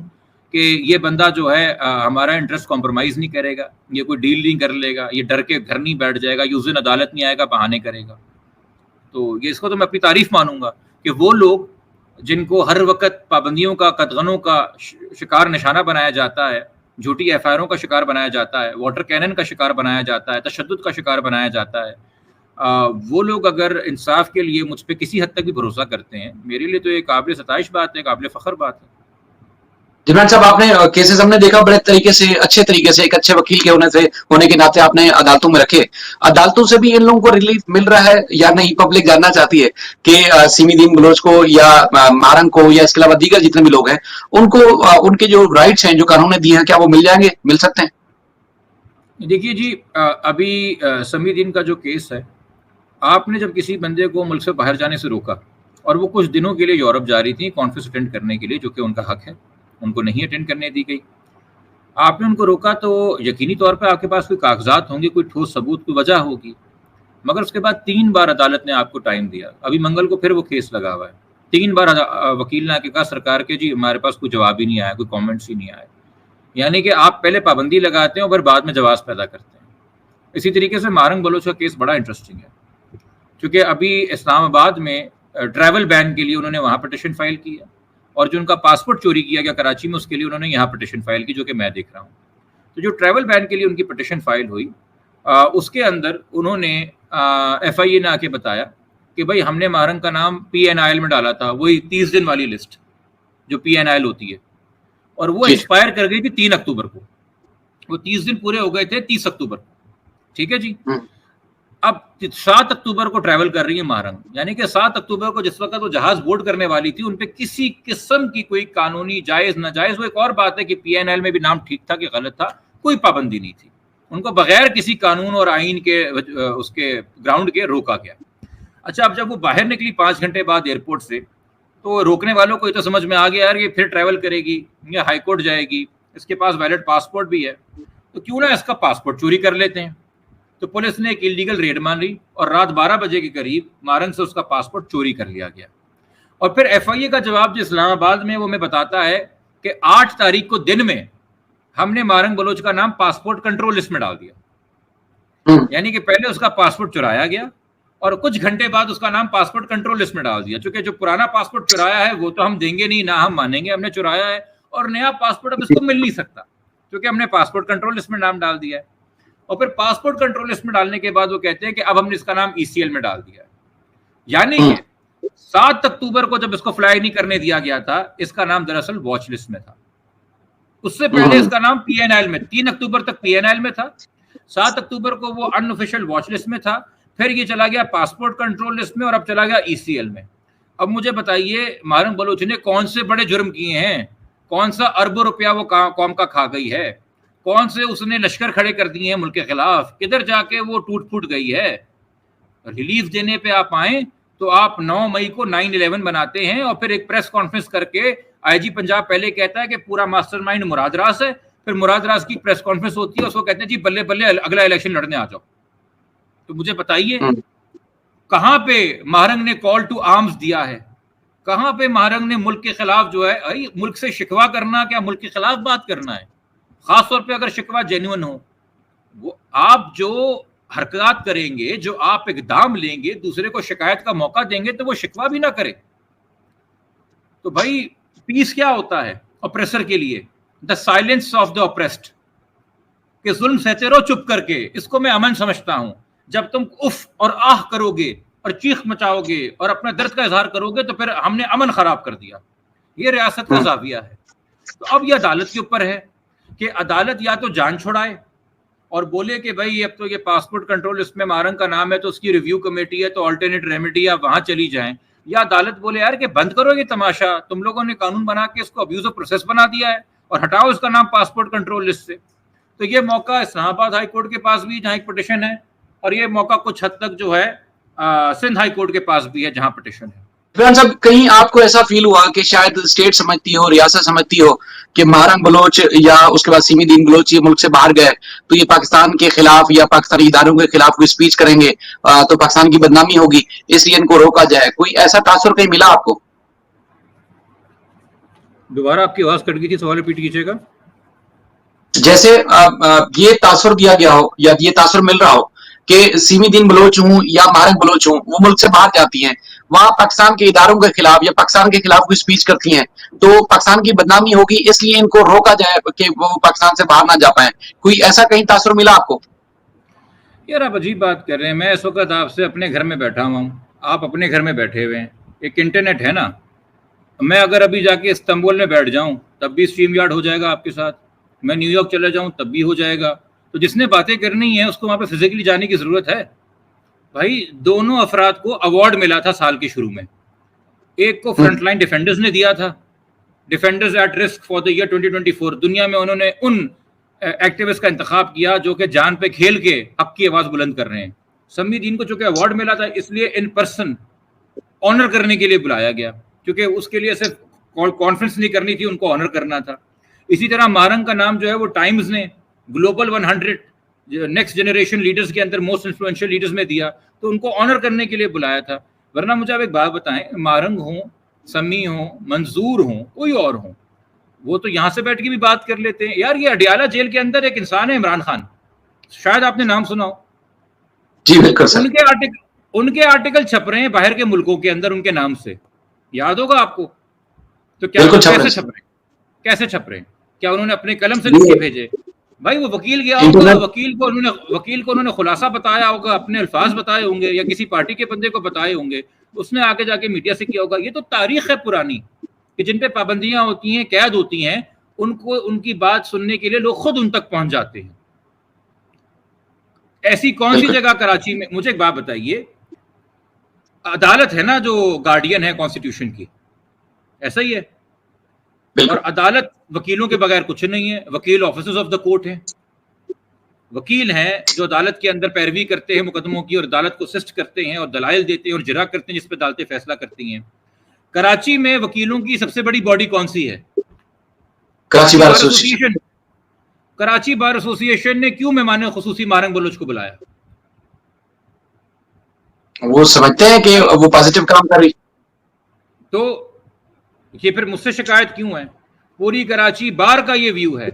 کہ یہ بندہ جو ہے ہمارا انٹرسٹ کمپرومائز نہیں کرے گا, یہ کوئی ڈیل نہیں کر لے گا, یہ ڈر کے گھر نہیں بیٹھ جائے گا, یہ اس دن عدالت نہیں آئے گا, بہانے کرے گا. تو یہ اس کو تو میں اپنی تعریف مانوں گا کہ وہ لوگ جن کو ہر وقت پابندیوں کا, قدغنوں کا شکار نشانہ بنایا جاتا ہے, جھوٹی ایف آئی آروں کا شکار بنایا جاتا ہے, واٹر کینن کا شکار بنایا جاتا ہے, تشدد کا شکار بنایا جاتا ہے, وہ لوگ اگر انصاف کے لیے مجھ پہ کسی حد تک بھی بھروسہ کرتے ہیں, میرے لیے تو یہ قابل ستائش بات ہے, قابل فخر بات ہے. جنرل صاحب, آپ نے کیسز ہم نے دیکھا بڑے طریقے سے, اچھے طریقے سے, ایک اچھے وکیل کے ہونے کے ناطے آپ نے عدالتوں میں رکھے. عدالتوں سے بھی ان لوگوں کو ریلیف مل رہا ہے یا نہیں؟ پبلک جاننا چاہتی ہے کہ سیمی دین بلوچ کو یا مہرنگ کو یا اس کے علاوہ دیگر جتنے بھی لوگ ہیں ان کو ان کے جو رائٹس ہیں جو قانون نے دیے ہیں کیا وہ مل جائیں گے, مل سکتے ہیں؟ دیکھیے جی, ابھی سیمی دین کا جو کیس ہے, آپ نے جب کسی بندے کو ملک سے باہر جانے سے روکا اور وہ کچھ دنوں کے لیے یورپ جا رہی تھی کانفرنس اٹینڈ کرنے کے لیے, جو کہ ان کا حق ہے, ان کو نہیں اٹینڈ کرنے دی گئی, آپ نے ان کو روکا تو یقینی طور پہ آپ کے پاس کوئی کاغذات ہوں گے, کوئی ٹھوس ثبوت, کوئی وجہ ہوگی. مگر اس کے بعد 3 بار عدالت نے آپ کو ٹائم دیا. ابھی منگل کو پھر وہ کیس لگا ہوا ہے. 3 بار وکیل نے آ کے کہا سرکار کے جی ہمارے پاس کوئی جواب ہی نہیں آیا, کوئی کامنٹس ہی نہیں آئے. یعنی کہ آپ پہلے پابندی لگاتے ہیں اور پھر بعد میں جواز پیدا کرتے ہیں. اسی طریقے سے مہرنگ بلوچ کا کیس بڑا انٹرسٹنگ ہے, کیونکہ ابھی اسلام آباد میں ٹریول بین کے لیے انہوں نے وہاں پٹیشن فائل کی ہے, اور جو ان کا پاسپورٹ چوری کیا گیا کراچی میں, اس کے لیے انہوں نے یہاں پٹیشن فائل کی, جو کہ میں دیکھ رہا ہوں. تو جو ٹریول بین کے لیے ان کی پٹیشن فائل ہوئی اس کے اندر انہوں نے ایف آئی اے نے آ کے بتایا کہ بھائی ہم نے ماہرنگ کا نام پی این آئی ایل میں ڈالا تھا, وہی 30 دن والی لسٹ جو پی این آئی ایل ہوتی ہے, اور وہ ایکسپائر کر گئی تھی 3 اکتوبر کو. وہ 30 دن پورے ہو گئے تھے 30 اکتوبر کو. ٹھیک ہے جی. اب 7 اکتوبر کو ٹریول کر رہی ہے ماہرنگ, یعنی کہ 7 اکتوبر کو جس وقت وہ جہاز بورڈ کرنے والی تھی ان پہ کسی قسم کی کوئی قانونی جائز ناجائز, وہ ایک اور بات ہے کہ پی این ایل میں بھی نام ٹھیک تھا کہ غلط تھا, کوئی پابندی نہیں تھی. ان کو بغیر کسی قانون اور آئین کے اس کے گراؤنڈ کے روکا گیا. اچھا, اب جب وہ باہر نکلی 5 گھنٹے بعد ایئرپورٹ سے, تو روکنے والوں کو یہ تو سمجھ میں آ گیا یار یہ پھر ٹریول کرے گی, یہ ہائی کورٹ جائے گی, اس کے پاس ویلڈ پاسپورٹ بھی ہے, تو کیوں نہ اس کا پاسپورٹ چوری کر لیتے ہیں. تو پولیس نے ایک انلیگل ریڈ مان لی اور رات 12 بجے کے قریب ماہرنگ سے اس کا پاسپورٹ چوری کر لیا گیا. اور پھر ایف آئی اے کا جواب جو اسلام آباد میں وہ میں بتاتا ہے کہ 8 تاریخ کو دن میں ہم نے ماہرنگ بلوچ کا نام پاسپورٹ کنٹرول لسٹ میں ڈال دیا. یعنی کہ پہلے اس کا پاسپورٹ چرایا گیا اور کچھ گھنٹے بعد اس کا نام پاسپورٹ کنٹرول لسٹ میں ڈال دیا. چونکہ جو پرانا پاسپورٹ چرایا ہے وہ تو ہم دیں گے نہیں, نہ ہم مانیں گے, ہم نے چرایا ہے, اور نیا پاسپورٹ اب اس کو مل نہیں سکتا کیونکہ ہم نے پاسپورٹ کنٹرول لسٹ میں نام ڈال دیا ہے. اور پھر پاسپورٹ کنٹرول لسٹ میں ڈالنے کے بعد وہ کہتے ہیں کہ اب ہم نے اس کا نام ای سی ایل میں ڈال دیا ہے. یعنی کہ 7 اکتوبر کو جب اس کو فلائی نہیں کرنے دیا گیا تھا, اس کا نام دراصل واچ لسٹ میں تھا. اس سے پہلے اس کا نام پی این آئی ایل میں 3 اکتوبر تک پی این آئی ایل میں تھا, 7 اکتوبر کو وہ ان آفیشیل واچ لسٹ میں تھا, پھر یہ چلا گیا پاسپورٹ کنٹرول لسٹ میں, اور اب چلا گیا ای سی ایل میں. اب مجھے بتائیے ماہرنگ بلوچ نے کون سے بڑے جرم کیے ہیں, کون سا اربوں روپیہ وہ قوم کا کھا گئی ہے, کون سے اس نے لشکر کھڑے کر دیے ہیں ملک کے خلاف, کدھر جا کے وہ ٹوٹ پھوٹ گئی ہے. ریلیف دینے پہ آپ آئیں تو آپ 9 مئی کو 9/11 بناتے ہیں, اور پھر ایک پریس کانفرنس کر کے آئی جی پنجاب پہلے کہتا ہے کہ پورا ماسٹر مائنڈ مراد راز ہے, پھر مراد راز کی پریس کانفرنس ہوتی ہے, اس کو کہتے ہیں جی بلے بلے اگلا الیکشن لڑنے آ جاؤ. تو مجھے بتائیے کہاں پہ ماہرنگ نے کال ٹو آرمز دیا ہے, کہاں پہ ماہرنگ نے ملک کے خلاف جو ہے, ملک سے شکوہ کرنا کیا ملک کے خلاف بات کرنا ہے, خاص طور پہ اگر شکوہ جینوئن ہو. وہ آپ جو حرکات کریں گے, جو آپ اقدام لیں گے, دوسرے کو شکایت کا موقع دیں گے تو وہ شکوہ بھی نہ کرے. تو بھائی پیس کیا ہوتا ہے اپریسر کے لیے؟ The silence of the oppressed, کہ ظلم سہتے رہو چپ کر کے, اس کو میں امن سمجھتا ہوں. جب تم اف اور آہ کرو گے اور چیخ مچاؤ گے اور اپنے درد کا اظہار کرو گے تو پھر ہم نے امن خراب کر دیا. یہ ریاست کا زاویہ ہے. تو اب یہ عدالت کے اوپر ہے کہ عدالت یا تو جان چھڑائے اور بولے کہ بھائی اب تو یہ پاسپورٹ کنٹرول لسٹ میں ماہرنگ کا نام ہے تو اس کی ریویو کمیٹی ہے, تو آلٹرنیٹ ریمیڈی آپ وہاں چلی جائیں, یا عدالت بولے یار کہ بند کرو یہ تماشا, تم لوگوں نے قانون بنا کے اس کو ابیوز آف پروسیس بنا دیا ہے اور ہٹاؤ اس کا نام پاسپورٹ کنٹرول لسٹ سے. تو یہ موقع اسلام آباد ہائی کورٹ کے پاس بھی جہاں ایک پٹیشن ہے, اور یہ موقع کچھ حد تک جو ہے سندھ ہائی کورٹ کے پاس بھی ہے جہاں پٹیشن ہے. عمران صاحب, کہیں آپ کو ایسا فیل ہوا کہ شاید اسٹیٹ سمجھتی ہو, ریاست سمجھتی ہو کہ ماہرنگ بلوچ یا اس کے بعد سیمی دین بلوچ یہ ملک سے باہر گئے تو یہ پاکستان کے خلاف یا پاکستانی اداروں کے خلاف کوئی اسپیچ کریں گے تو پاکستان کی بدنامی ہوگی, اس لیے ان کو روکا جائے, کوئی ایسا تاثر کہیں ملا آپ کو؟ دوبارہ آپ کی آواز کٹ گئی تھی, سوال ریپیٹ کیجیے گا. جیسے یہ تاثر دیا گیا ہو یا یہ تاثر مل رہا ہو کہ سیمی دین بلوچ ہوں یا ماہرنگ بلوچ ہوں وہ ملک سے باہر جاتی ہیں, وہاں پاکستان کے اداروں کے خلاف یا پاکستان کے خلاف کوئی اسپیچ کرتی ہیں تو پاکستان کی بدنامی ہوگی, اس لیے ان کو روکا جائے کہ وہ پاکستان سے باہر نہ جا پائیں, کوئی ایسا کہیں تاثر ملا آپ کو؟ یار آپ عجیب بات کر رہے ہیں. میں اس وقت آپ سے اپنے گھر میں بیٹھا ہوا ہوں, آپ اپنے گھر میں بیٹھے ہوئے ہیں, ایک انٹرنیٹ ہے نا. میں اگر ابھی جا کے استنبول میں بیٹھ جاؤں تب بھی اسٹریم یارڈ ہو جائے گا آپ کے ساتھ, میں نیو یارک چلے جاؤں تب بھی ہو جائے گا. تو جس نے باتیں کرنی ہیں اس کو وہاں پہ فزیکلی جانے کی ضرورت ہے. بھائی دونوں افراد کو ایوارڈ ملا تھا سال کے شروع میں, ایک کو فرنٹ لائن ڈیفینڈرز نے دیا تھا, defenders at risk for the year 2024. دنیا میں انہوں نے ان ایکٹیوسٹ کا انتخاب کیا جو کہ جان پہ کھیل کے حق کی آواز بلند کر رہے ہیں. سمی دین کو چونکہ ایوارڈ ملا تھا اس لیے ان پرسن آنر کرنے کے لیے بلایا گیا, کیونکہ اس کے لیے صرف کانفرنس نہیں کرنی تھی, ان کو آنر کرنا تھا. اسی طرح ماہرنگ کا نام جو ہے وہ ٹائمز نے گلوبل 100 نیکسٹ جنریشن لیڈرز کے اندر موسٹ انفلوئنشل لیڈرز میں دیا, تو ان کو آنر کرنے کے لیے بلایا تھا. ورنہ مجھے آپ ایک بات بتائیں, ماہرنگ ہوں, سمی ہوں, منظور ہوں, کوئی اور ہوں, وہ تو یہاں سے بیٹھ کے بھی بات کر لیتے ہیں. یار یہ اڈیالہ جیل کے اندر ایک انسان ہے عمران خان, شاید آپ نے نام سنا ہو. جی بالکل سر. ان کے آرٹیکل چھپ رہے ہیں باہر کے ملکوں کے اندر ان کے نام سے, یاد ہوگا آپ کو. تو کیا کیسے چھپ رہے ہیں؟ کیسے چھپ رہے ہیں؟ کیا انہوں نے اپنے قلم سے لکھ کے بھیجے؟ بھائی وہ وکیل گیا ہوگا, وکیل کو انہوں نے خلاصہ بتایا ہوگا, اپنے الفاظ بتائے ہوں گے, یا کسی پارٹی کے بندے کو بتائے ہوں گے, اس نے آگے جا کے میڈیا سے کیا ہوگا. یہ تو تاریخ ہے پرانی کہ جن پہ پابندیاں ہوتی ہیں, قید ہوتی ہیں, ان کو ان کی بات سننے کے لیے لوگ خود ان تک پہنچ جاتے ہیں. ایسی کون سی جگہ کراچی میں, مجھے ایک بات بتائیے, عدالت ہے نا جو گارڈین ہے کانسٹیٹیوشن کی, ایسا ہی ہے, اور عدالت وکیلوں کے بغیر کچھ نہیں ہے. وکیل آفیسرز آف دا کورٹ ہیں, وکیل ہیں جو عدالت کے اندر پیروی کرتے ہیں مقدموں کی, اور عدالت کو اسسٹ کرتے ہیں اور دلائل دیتے ہیں اور جرا کرتے ہیں جس پہ عدالتیں فیصلہ کرتی ہیں. کراچی میں وکیلوں کی سب سے بڑی باڈی کون سی ہے؟ Karachi bar association. Karachi bar association نے کیوں مہمان خصوصی مارنگ بلوچ کو بلایا؟ وہ سمجھتے ہیں کہ وہ پازیٹیو کام کر رہی. تو یہ پھر مجھ سے شکایت کیوں ہے؟ پوری کراچی بار کا یہ ویو ہے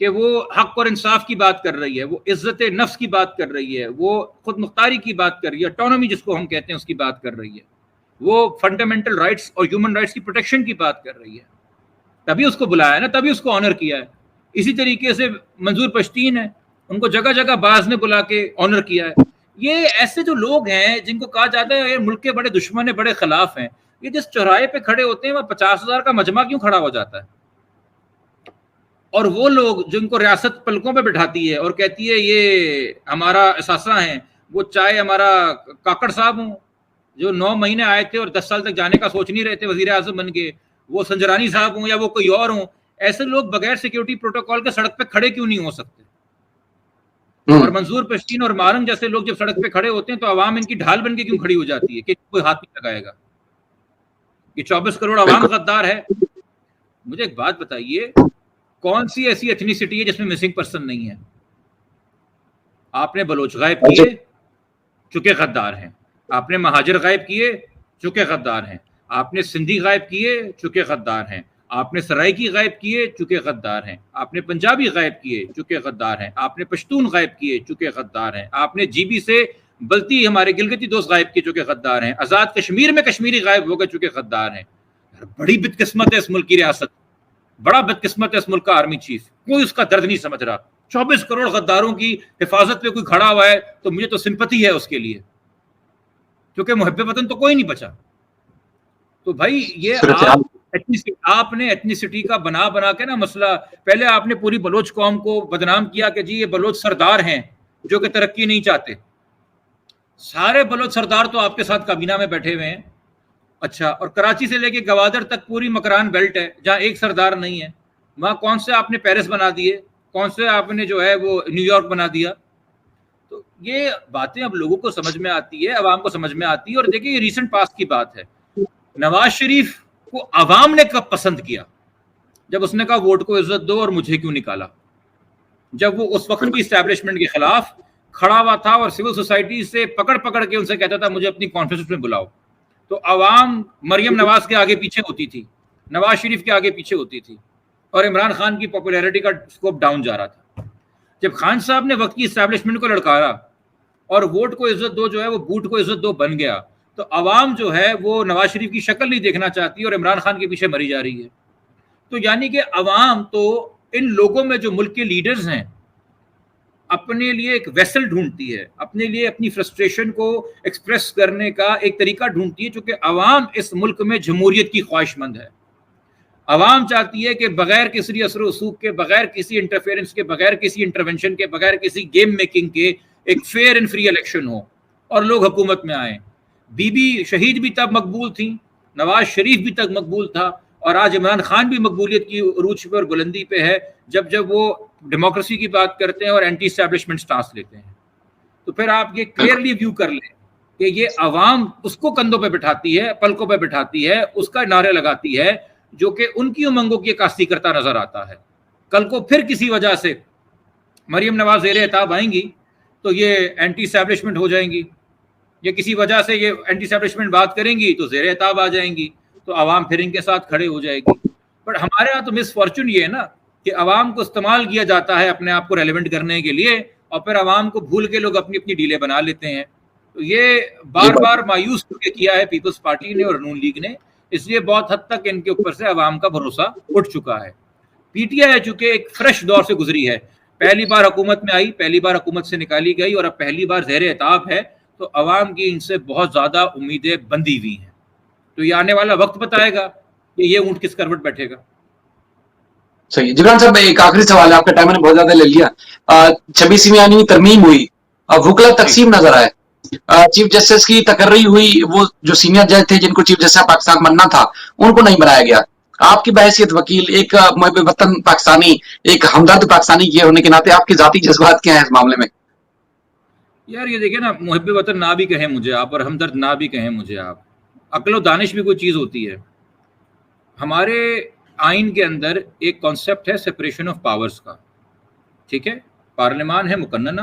کہ وہ حق اور انصاف کی بات کر رہی ہے, وہ عزت نفس کی بات کر رہی ہے, وہ خود مختاری کی بات کر رہی ہے, آٹونومی جس کو ہم کہتے ہیں اس کی بات کر رہی ہے, وہ فنڈامنٹل رائٹس اور ہیومن رائٹس کی پروٹیکشن کی بات کر رہی ہے. تبھی اس کو بلایا نا, تبھی اس کو آنر کیا ہے. اسی طریقے سے منظور پشتین ہے, ان کو جگہ جگہ باز نے بلا کے آنر کیا ہے. یہ ایسے جو لوگ ہیں جن کو کہا جاتا ہے یہ ملک کے بڑے دشمن ہیں, بڑے خلاف ہیں, یہ جس چوراہے پہ کھڑے ہوتے ہیں وہ 50,000 کا مجمع کیوں کھڑا ہو جاتا ہے؟ اور وہ لوگ جن کو ریاست پلکوں پہ بٹھاتی ہے اور کہتی ہے یہ ہمارا اثاثہ ہیں, وہ چاہے ہمارا کاکڑ صاحب ہوں جو 9 مہینے آئے تھے اور 10 سال تک جانے کا سوچ نہیں رہے تھے, وزیر اعظم بن کے, وہ سنجرانی صاحب ہوں یا وہ کوئی اور ہوں, ایسے لوگ بغیر سیکیورٹی پروٹوکول کے سڑک پہ کھڑے کیوں نہیں ہو سکتے؟ اور منظور پشتین اور مارنگ جیسے لوگ جب سڑک پہ کھڑے ہوتے ہیں تو عوام ان کی ڈھال بن کے کیوں کھڑی ہو جاتی ہے کہ کوئی ہاتھ نہیں لگائے گا؟ یہ 24 کروڑ عوام غدار ہے. مجھے ایک بات بتائیے, کون سی ایسی ایتھنیسٹی ہے جس میں مسنگ پرسن نہیں ہے؟ آپ نے بلوچ غائب کیے چونکہ غدار ہیں, آپ نے مہاجر غائب کیے چونکہ غدار ہیں, آپ نے سندھی غائب کیے چونکہ غدار ہیں, آپ نے سرائکی غائب کیے چونکہ غدار ہیں, آپ نے پنجابی غائب کیے چونکہ غدار ہیں, آپ نے پشتون غائب کیے چونکہ غدار ہیں, آپ نے جی بی سے بلتی ہمارے گلگتی دوست غائب کیے چونکہ غدار ہیں, آزاد کشمیر میں کشمیری غائب ہو گئے چونکہ غدار ہیں. بڑی بدقسمت ہے اس ملک کی ریاست, بڑا بدقسمت ہے اس ملک کا آرمی چیف, کوئی اس کا درد نہیں سمجھ رہا. 24 کروڑ غداروں کی حفاظت پہ کوئی کھڑا ہوا ہے تو مجھے تو سمپتی ہے اس کے لیے, کیونکہ محب وطن تو کوئی نہیں بچا. تو بھائی یہ آپ نے ایتنیسٹی کا بنا کے نا مسئلہ, پہلے آپ نے پوری بلوچ قوم کو بدنام کیا کہ جی یہ بلوچ سردار ہیں جو کہ ترقی نہیں چاہتے. سارے بلوچ سردار تو آپ کے ساتھ کابینہ میں بیٹھے ہوئے ہیں. اچھا, اور کراچی سے لے کے گوادر تک پوری مکران بیلٹ ہے جہاں ایک سردار نہیں ہے. وہاں کون سے آپ نے پیرس بنا دیے, کون سے آپ نے جو ہے وہ نیو یارک بنا دیا. تو یہ باتیں اب لوگوں کو سمجھ میں آتی ہے, عوام کو سمجھ میں آتی ہے. اور دیکھیں یہ ریسنٹ پاس کی بات ہے, نواز شریف کو عوام نے کب پسند کیا؟ جب اس نے کہا ووٹ کو عزت دو اور مجھے کیوں نکالا. جب وہ اس وقت کی اسٹیبلشمنٹ کے خلاف کھڑا ہوا تھا اور سول سوسائٹی سے پکڑ کے ان سے کہتا تھا مجھے اپنی کانفرنس میں بلاؤ, تو عوام مریم نواز کے آگے پیچھے ہوتی تھی, نواز شریف کے آگے پیچھے ہوتی تھی, اور عمران خان کی پاپولیرٹی کا سکوپ ڈاؤن جا رہا تھا. جب خان صاحب نے وقت کی اسٹیبلشمنٹ کو لڑکارا اور ووٹ کو عزت دو جو ہے وہ بوٹ کو عزت دو بن گیا, تو عوام جو ہے وہ نواز شریف کی شکل نہیں دیکھنا چاہتی اور عمران خان کے پیچھے مری جا رہی ہے. تو یعنی کہ عوام تو ان لوگوں میں جو ملک کے لیڈرز ہیں اپنے لیے ایک ویسل ڈھونڈتی ہے, اپنے لیے اپنی فرسٹریشن کو ایکسپریس کرنے کا ایک طریقہ ڈھونڈتی ہے, چونکہ عوام اس ملک میں جمہوریت کی خواہش مند ہے. عوام چاہتی ہے کہ بغیر کسی اثر و رسوخ کے, بغیر کسی انٹرفیئرنس کے, بغیر کسی انٹرونشن کے, بغیر کسی گیم میکنگ کے ایک فیئر اینڈ فری الیکشن ہو اور لوگ حکومت میں آئیں. بی بی شہید بھی تب مقبول تھیں, نواز شریف بھی تک مقبول تھا, اور آج عمران خان بھی مقبولیت کی عروج پہ اور بلندی پہ ہے جب وہ ڈیموکریسی کی بات کرتے ہیں اور اینٹی اسٹیبلشمنٹ سٹانس لیتے ہیں. تو پھر آپ یہ کلیئرلی ویو کر لیں کہ یہ عوام اس کو کندھوں پہ بٹھاتی ہے, پلکوں پہ بٹھاتی ہے, اس کا نعرے لگاتی ہے جو کہ ان کی امنگوں کی عکاسی کرتا نظر آتا ہے. کل کو پھر کسی وجہ سے مریم نواز زیر اعتاب آئیں گی تو یہ اینٹی اسٹیبلشمنٹ ہو جائیں گی, یا کسی وجہ سے یہ اینٹی اسٹیبلشمنٹ بات کریں گی تو زیر اعتاب آ جائیں گی, تو عوام پھر ان کے ساتھ کھڑے ہو جائے گی. بٹ ہمارے یہاں تو مس فارچون یہ ہے نا کہ عوام کو استعمال کیا جاتا ہے اپنے آپ کو ریلیونٹ کرنے کے لیے, اور پھر عوام کو بھول کے لوگ اپنی اپنی ڈیلیں بنا لیتے ہیں. تو یہ بار بار مایوس کیا ہے پیپلز پارٹی نے اور نون لیگ نے, اس لیے بہت حد تک ان کے اوپر سے عوام کا بھروسہ اٹھ چکا ہے. پی ٹی آئی چونکہ ایک فریش دور سے گزری ہے, پہلی بار حکومت میں آئی, پہلی بار حکومت سے نکالی گئی اور اب پہلی بار زیر عتاب ہے, تو عوام کی ان سے بہت زیادہ امیدیں بندھی ہوئی ہیں. تو یہ آنے والا وقت بتائے گا کہ یہ اونٹ کس کروٹ بیٹھے گا. صحیح. جبران صاحب ایک آخری سوال ہے, آپ کا ٹائم نے بہت زیادہ لے لیا. 26ویں آئینی ترمیم ہوئی, وکلا تقسیم نظر آئے, چیف جسٹس کی تقرری ہوئی, وہ جو سینئر جج تھے جن کو چیف جسٹس پاکستان بننا تھا ان کو نہیں بنایا گیا. آپ کی بحیثیت وکیل, ایک محب وطن پاکستانی, ایک ہمدرد پاکستانی کے ہونے کے ناطے آپ کے ذاتی جذبات کیا ہیں اس معاملے میں؟ یار یہ دیکھیں نا, محب وطن نہ بھی کہیں مجھے آپ اور ہمدرد نہ بھی کہیں مجھے آپ, عقل و دانش بھی کوئی چیز ہوتی ہے. ہمارے آئین کے اندر ایک کانسیپٹ ہے سپریشن آف پاورز کا, ٹھیک ہے. پارلیمان ہے مقننہ,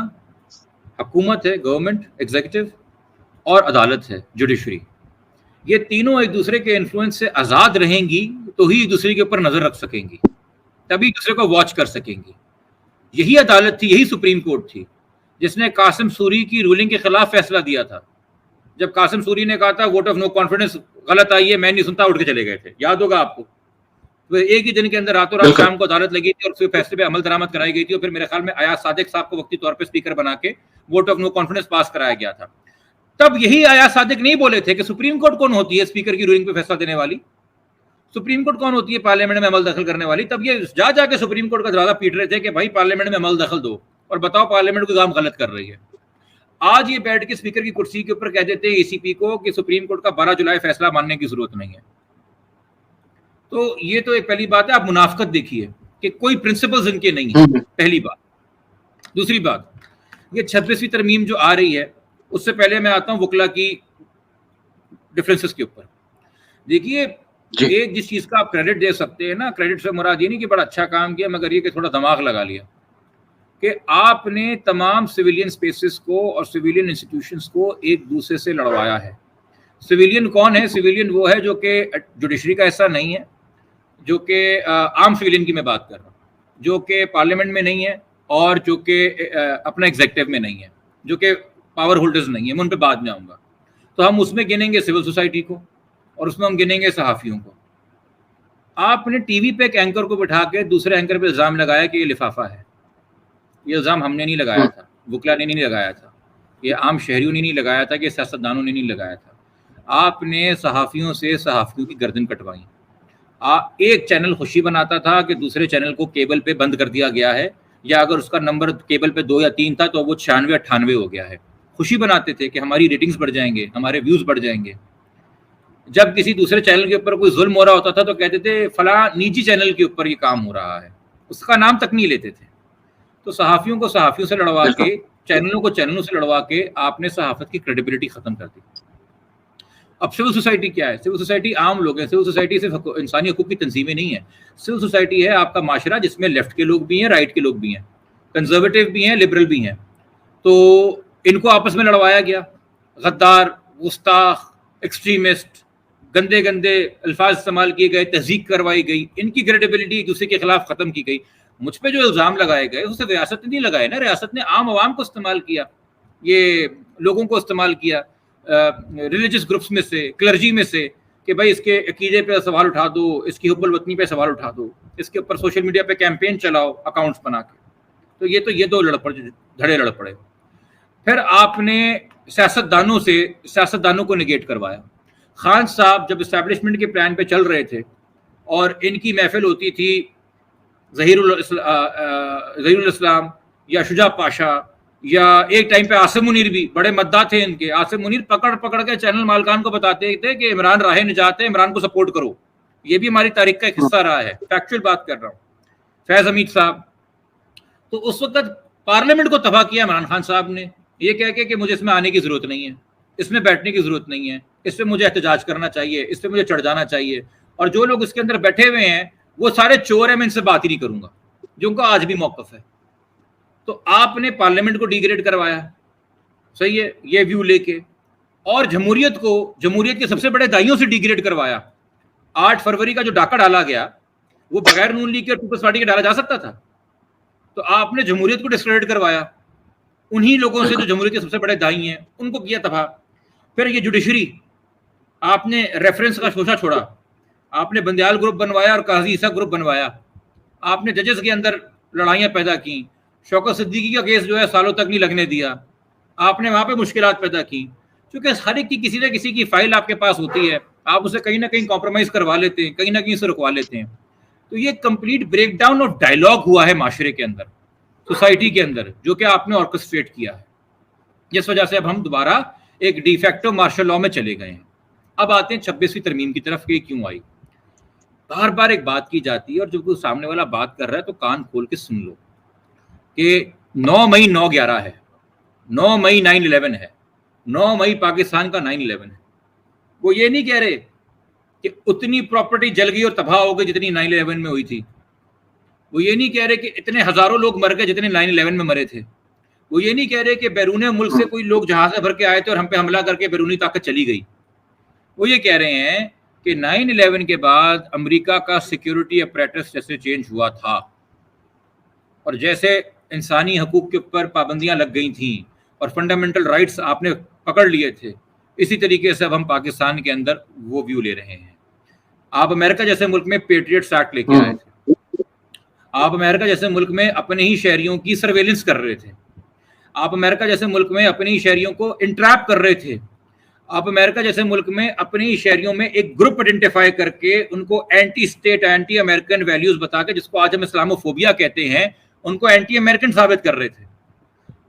حکومت ہے گورنمنٹ ایگزیکٹو, اور عدالت ہے جوڈیشری. یہ تینوں ایک دوسرے کے انفلوئنس سے آزاد رہیں گی تو ہی ایک دوسرے کے اوپر نظر رکھ سکیں گی, تبھی ایک دوسرے کو واچ کر سکیں گی. یہی عدالت تھی, یہی سپریم کورٹ تھی جس نے قاسم سوری کی رولنگ کے خلاف فیصلہ دیا تھا. جب قاسم سوری نے کہا تھا ووٹ آف نو کانفیڈنس غلط آئی ہے, میں نہیں سنتا, اٹھ کے چلے گئے تھے, یاد ہوگا آپ کو. تو ایک ہی دن کے اندر راتوں رات شام کو عدالت لگی تھی اور پھر فیصلے پہ عمل درآمد کرائی گئی تھی, اور پھر میرے خیال میں ایاز صادق صاحب کو وقتی طور پہ اسپیکر بنا کے ووٹ آف نو کانفیڈنس پاس کرایا گیا تھا. تب یہی ایاز صادق نہیں بولے تھے کہ سپریم کورٹ کون ہوتی ہے اسپیکر کی رولنگ پہ فیصلہ دینے والی, سپریم کورٹ کون ہوتی ہے پارلیمنٹ میں عمل دخل کرنے والی. تب یہ جا کے سپریم کورٹ کا دروازہ پیٹ رہے تھے کہ بھائی پارلیمنٹ میں عمل دخل دو اور بتاؤ پارلیمنٹ کو کام غلط کر رہی ہے. آج یہ بیٹھ کے اسپیکر کی کرسی کے اوپر کہہ دیتے ہیں ای سی پی کو کہ سپریم کورٹ کا 12 جولائی فیصلہ ماننے کی ضرورت نہیں ہے. تو یہ تو ایک پہلی بات ہے, آپ منافقت دیکھیے کہ کوئی پرنسپلز ان کے نہیں ہیں, پہلی بات. دوسری بات, یہ 26ویں ترمیم جو آ رہی ہے, اس سے پہلے میں آتا ہوں وکلا کی ڈفرینسز کے اوپر. دیکھیے ایک جس چیز کا آپ کریڈٹ دے سکتے ہیں نا, کریڈٹ سے مراد یہ نہیں کہ بڑا اچھا کام کیا, مگر یہ کہ تھوڑا دماغ لگا لیا, کہ آپ نے تمام سویلین اسپیسز کو اور سویلین انسٹیٹیوشنز کو ایک دوسرے سے لڑوایا ہے. سویلین کون ہے؟ سویلین وہ ہے جو کہ جوڈیشری کا حصہ نہیں ہے, جو کہ عام سویلین کی میں بات کر رہا ہوں, جو کہ پارلیمنٹ میں نہیں ہے اور جو کہ اپنا ایگزیکٹو میں نہیں ہے, جو کہ پاور ہولڈرز نہیں ہیں, میں ان پہ بعد میں آؤں گا. تو ہم اس میں گنیں گے سول سوسائٹی کو, اور اس میں ہم گنیں گے صحافیوں کو. آپ نے ٹی وی پہ ایک اینکر کو بٹھا کے دوسرے اینکر پہ الزام لگایا کہ یہ لفافہ ہے. یہ الزام ہم نے نہیں لگایا تھا, وکلا نے نہیں لگایا تھا, یہ عام شہریوں نے نہیں لگایا تھا, کہ سیاستدانوں نے نہیں لگایا تھا. آپ نے صحافیوں سے صحافیوں کی گردن کٹوائی. ایک چینل خوشی بناتا تھا کہ دوسرے چینل کو کیبل پہ بند کر دیا گیا ہے, یا اگر اس کا نمبر کیبل پہ 2 یا 3 تھا تو وہ 96-98 ہو گیا ہے. خوشی بناتے تھے کہ ہماری ریٹنگز بڑھ جائیں گے, ہمارے ویوز بڑھ جائیں گے. جب کسی دوسرے چینل کے اوپر کوئی ظلم ہو رہا ہوتا تھا تو کہتے تھے فلاں نجی چینل کے اوپر یہ کام ہو رہا ہے, اس کا نام تک نہیں لیتے تھے. تو صحافیوں کو صحافیوں سے لڑوا کے, چینلوں کو چینلوں سے لڑوا کے آپ نے صحافت کی کریڈیبلٹی ختم کر دی. اب سول سوسائٹی کیا ہے؟ سول سوسائٹی عام لوگ ہیں. سول سوسائٹی صرف انسانی حقوق کی تنظیمیں نہیں ہیں. سول سوسائٹی ہے آپ کا معاشرہ جس میں لیفٹ کے لوگ بھی ہیں, رائٹ کے لوگ بھی ہیں, کنزرویٹو بھی ہیں, لبرل بھی ہیں. تو ان کو آپس میں لڑوایا گیا. غدار, گستاخ, ایکسٹریمسٹ, گندے گندے الفاظ استعمال کیے گئے, تہذیب کروائی گئی, ان کی کریڈیبلٹی ایک دوسرے کے خلاف ختم کی گئی. مجھ پہ جو الزام لگائے گئے اسے ریاست نے نہیں لگائے نا, ریاست نے عام عوام کو استعمال کیا, یہ لوگوں کو استعمال کیا, ریلیجس گروپس میں سے, کلرجی میں سے, کہ بھائی اس کے عقیدے پہ سوال اٹھا دو, اس کی حب الوطنی پہ سوال اٹھا دو, اس کے اوپر سوشل میڈیا پہ کیمپین چلاؤ اکاؤنٹس بنا کے. تو یہ دو دھڑے لڑ پڑے. پھر آپ نے سیاستدانوں کو نگیٹ کروایا. خان صاحب جب اسٹیبلشمنٹ کے پلان پہ چل رہے تھے اور ان کی محفل ہوتی تھی ظہیر الاسلام یا شجاع پاشا, یا ایک ٹائم پہ عاصم منیر بھی بڑے مداح تھے ان کے. عاصم منیر پکڑ کے چینل مالکان کو بتاتے تھے کہ عمران راہ نجات ہے, عمران کو سپورٹ کرو. یہ بھی ہماری تاریخ کا ایک حصہ رہا ہے, فیکچوئل بات کر رہا ہوں. فیض حمید صاحب, تو اس وقت پارلیمنٹ کو تباہ کیا عمران خان صاحب نے, یہ کہہ کے کہ مجھے اس میں آنے کی ضرورت نہیں ہے, اس میں بیٹھنے کی ضرورت نہیں ہے, اس پہ مجھے احتجاج کرنا چاہیے, اس پہ مجھے چڑھ جانا چاہیے, اور جو لوگ اس کے اندر بیٹھے ہوئے ہیں وہ سارے چور ہیں, میں ان سے بات ہی نہیں کروں گا, جو ان کا آج بھی موقف ہے. تو آپ نے پارلیمنٹ کو ڈی گریڈ کروایا, صحیح ہے, یہ ویو لے کے, اور جمہوریت کے سب سے بڑے دائیوں سے ڈی گریڈ کروایا. 8 فروری کا جو ڈاکہ ڈالا گیا وہ بغیر نون لیگ کے اور پیپلز پارٹی کے ڈالا جا سکتا تھا. تو آپ نے جمہوریت کو ڈسکریڈٹ کروایا, انہی لوگوں سے جو جمہوریت کے سب سے بڑے دائی ہیں ان کو کیا تباہ. پھر یہ جوڈیشری, آپ نے ریفرنس کا شوشہ چھوڑا, آپ نے بندیال گروپ بنوایا اور قاضی عیسیٰ گروپ بنوایا, آپ نے ججز کے اندر لڑائیاں پیدا کی, شوکت صدیقی کا کیس جو ہے سالوں تک نہیں لگنے دیا, آپ نے وہاں پہ مشکلات پیدا کی, کیونکہ ہر ایک کی کسی نہ کسی کی فائل آپ کے پاس ہوتی ہے, آپ اسے کہیں نہ کہیں کمپرومائز کروا لیتے ہیں, کہیں نہ کہیں سے رکوا لیتے ہیں. تو یہ complete break down of dialogue ہوا ہے معاشرے کے اندر, سوسائٹی کے اندر, جو کہ آپ نے آرکسٹریٹ کیا ہے, جس وجہ سے اب ہم دوبارہ ایک ڈی فیکٹو مارشل لاء میں چلے گئے ہیں. اب آتے ہیں 26ویں ترمیم کی طرف کہ کیوں آئی. بار بار ایک بات کی جاتی ہے اور جب کوئی سامنے والا بات کر رہا ہے تو کان کھول کے سن لو کہ 9 مئی 9/11 ہے, 9 مئی 9/11 ہے, 9 مئی پاکستان کا 9/11 ہے. وہ یہ نہیں کہہ رہے کہ اتنی پراپرٹی جل گئی اور تباہ ہو گئی جتنی 9/11 میں ہوئی تھی. وہ یہ نہیں کہہ رہے کہ اتنے ہزاروں لوگ مر گئے جتنے 9/11 میں مرے تھے. وہ یہ نہیں کہہ رہے کہ بیرون ملک سے کوئی لوگ جہاز سے بھر کے آئے تھے اور ہم پہ حملہ کر کے بیرونی طاقت چلی گئی. وہ یہ کہہ رہے ہیں کہ 9/11 کے بعد امریکہ کا سیکیورٹی اپریٹس جیسے چینج ہوا تھا اور جیسے انسانی حقوق کے اوپر پابندیاں لگ گئی تھیں اور فنڈامنٹل رائٹس آپ نے پکڑ لیے تھے, اسی طریقے سے اب ہم پاکستان کے اندر وہ ویو لے رہے ہیں. آپ امریکہ جیسے ملک میں پیٹریٹس ایکٹ لے کے آئے تھے, آپ امریکہ جیسے ملک میں اپنے ہی شہریوں کی سرویلنس کر رہے تھے, آپ امریکہ جیسے ملک میں اپنے ہی شہریوں کو انٹریپ کر رہے تھے, آپ امریکہ جیسے ملک میں اپنے ہی شہریوں میں ایک گروپ آئیڈینٹیفائی کر کے ان کو anti state anti American values بتا کے, جس کو آج ہم اسلاموفوبیا کہتے ہیں, ان کو اینٹی امریکن ثابت کر رہے تھے.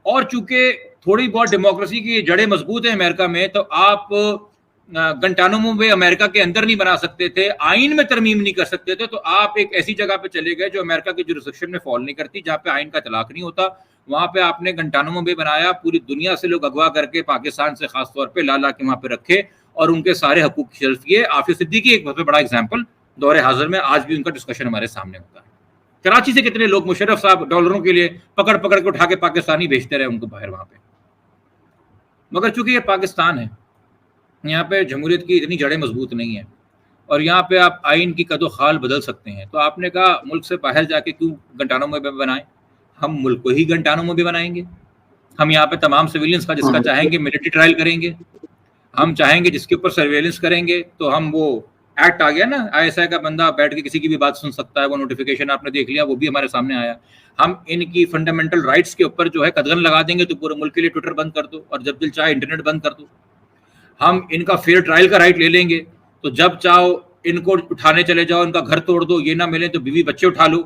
اور چونکہ تھوڑی بہت ڈیموکریسی کی جڑیں مضبوط ہیں امریکہ میں, تو آپ گنٹانومو میں امریکہ کے اندر نہیں بنا سکتے تھے, آئین میں ترمیم نہیں کر سکتے تھے, تو آپ ایک ایسی جگہ پہ چلے گئے جو امریکہ کی جورسڈکشن میں فال نہیں کرتی, جہاں پہ آئین کا اطلاق نہیں ہوتا. وہاں پہ آپ نے گنٹانومو بے بنایا, پوری دنیا سے لوگ اغوا کر کے پاکستان سے خاص طور پہ لالا کے وہاں پہ رکھے اور ان کے سارے حقوق کی شرف کیے. عافیہ صدیقی ایک بہت بڑا ایگزامپل دور حاضر میں آج بھی ان کا ڈسکشن ہمارے سامنے ہوتا ہے. کراچی سے کتنے لوگ مشرف صاحب ڈالروں کے لیے پکڑ پکڑ کے اٹھا کے پاکستانی بھیجتے رہے ان کو باہر وہاں پہ. مگر چونکہ یہ پاکستان ہے, یہاں پہ جمہوریت کی اتنی جڑیں مضبوط نہیں ہیں اور یہاں پہ آپ آئین کی قد و خال بدل سکتے ہیں, تو آپ نے کہا ملک سے باہر جا کے کیوں گنٹانومو بے بنائیں, ہم ملک کو ہی گنٹانومو بے بنائیں گے. ہم یہاں پہ تمام سویلینس کا جس کا چاہیں گے ملٹری ٹرائل کریں گے, ہم چاہیں گے جس کے اوپر سرویلنس کریں گے. تو ہم وہ ایکٹ آ گیا نا, ISI کا بندہ بیٹھ کے کسی کی بھی بات سن سکتا ہے, وہ نوٹیفیکیشن آپ نے دیکھ لیا, وہ بھی ہمارے سامنے آیا. ہم ان کی فنڈامنٹل رائٹس کے اوپر جو ہے قدغن لگا دیں گے تو پورے ملک کے لیے ٹویٹر بند کر دو اور جب دل چاہے انٹرنیٹ بند کر دو. ہم ان کا فیئر ٹرائل کا رائٹ لے لیں گے, تو جب چاہو ان کو اٹھانے چلے جاؤ, ان کا گھر توڑ دو, یہ نہ ملے تو بیوی بچے اٹھا لو,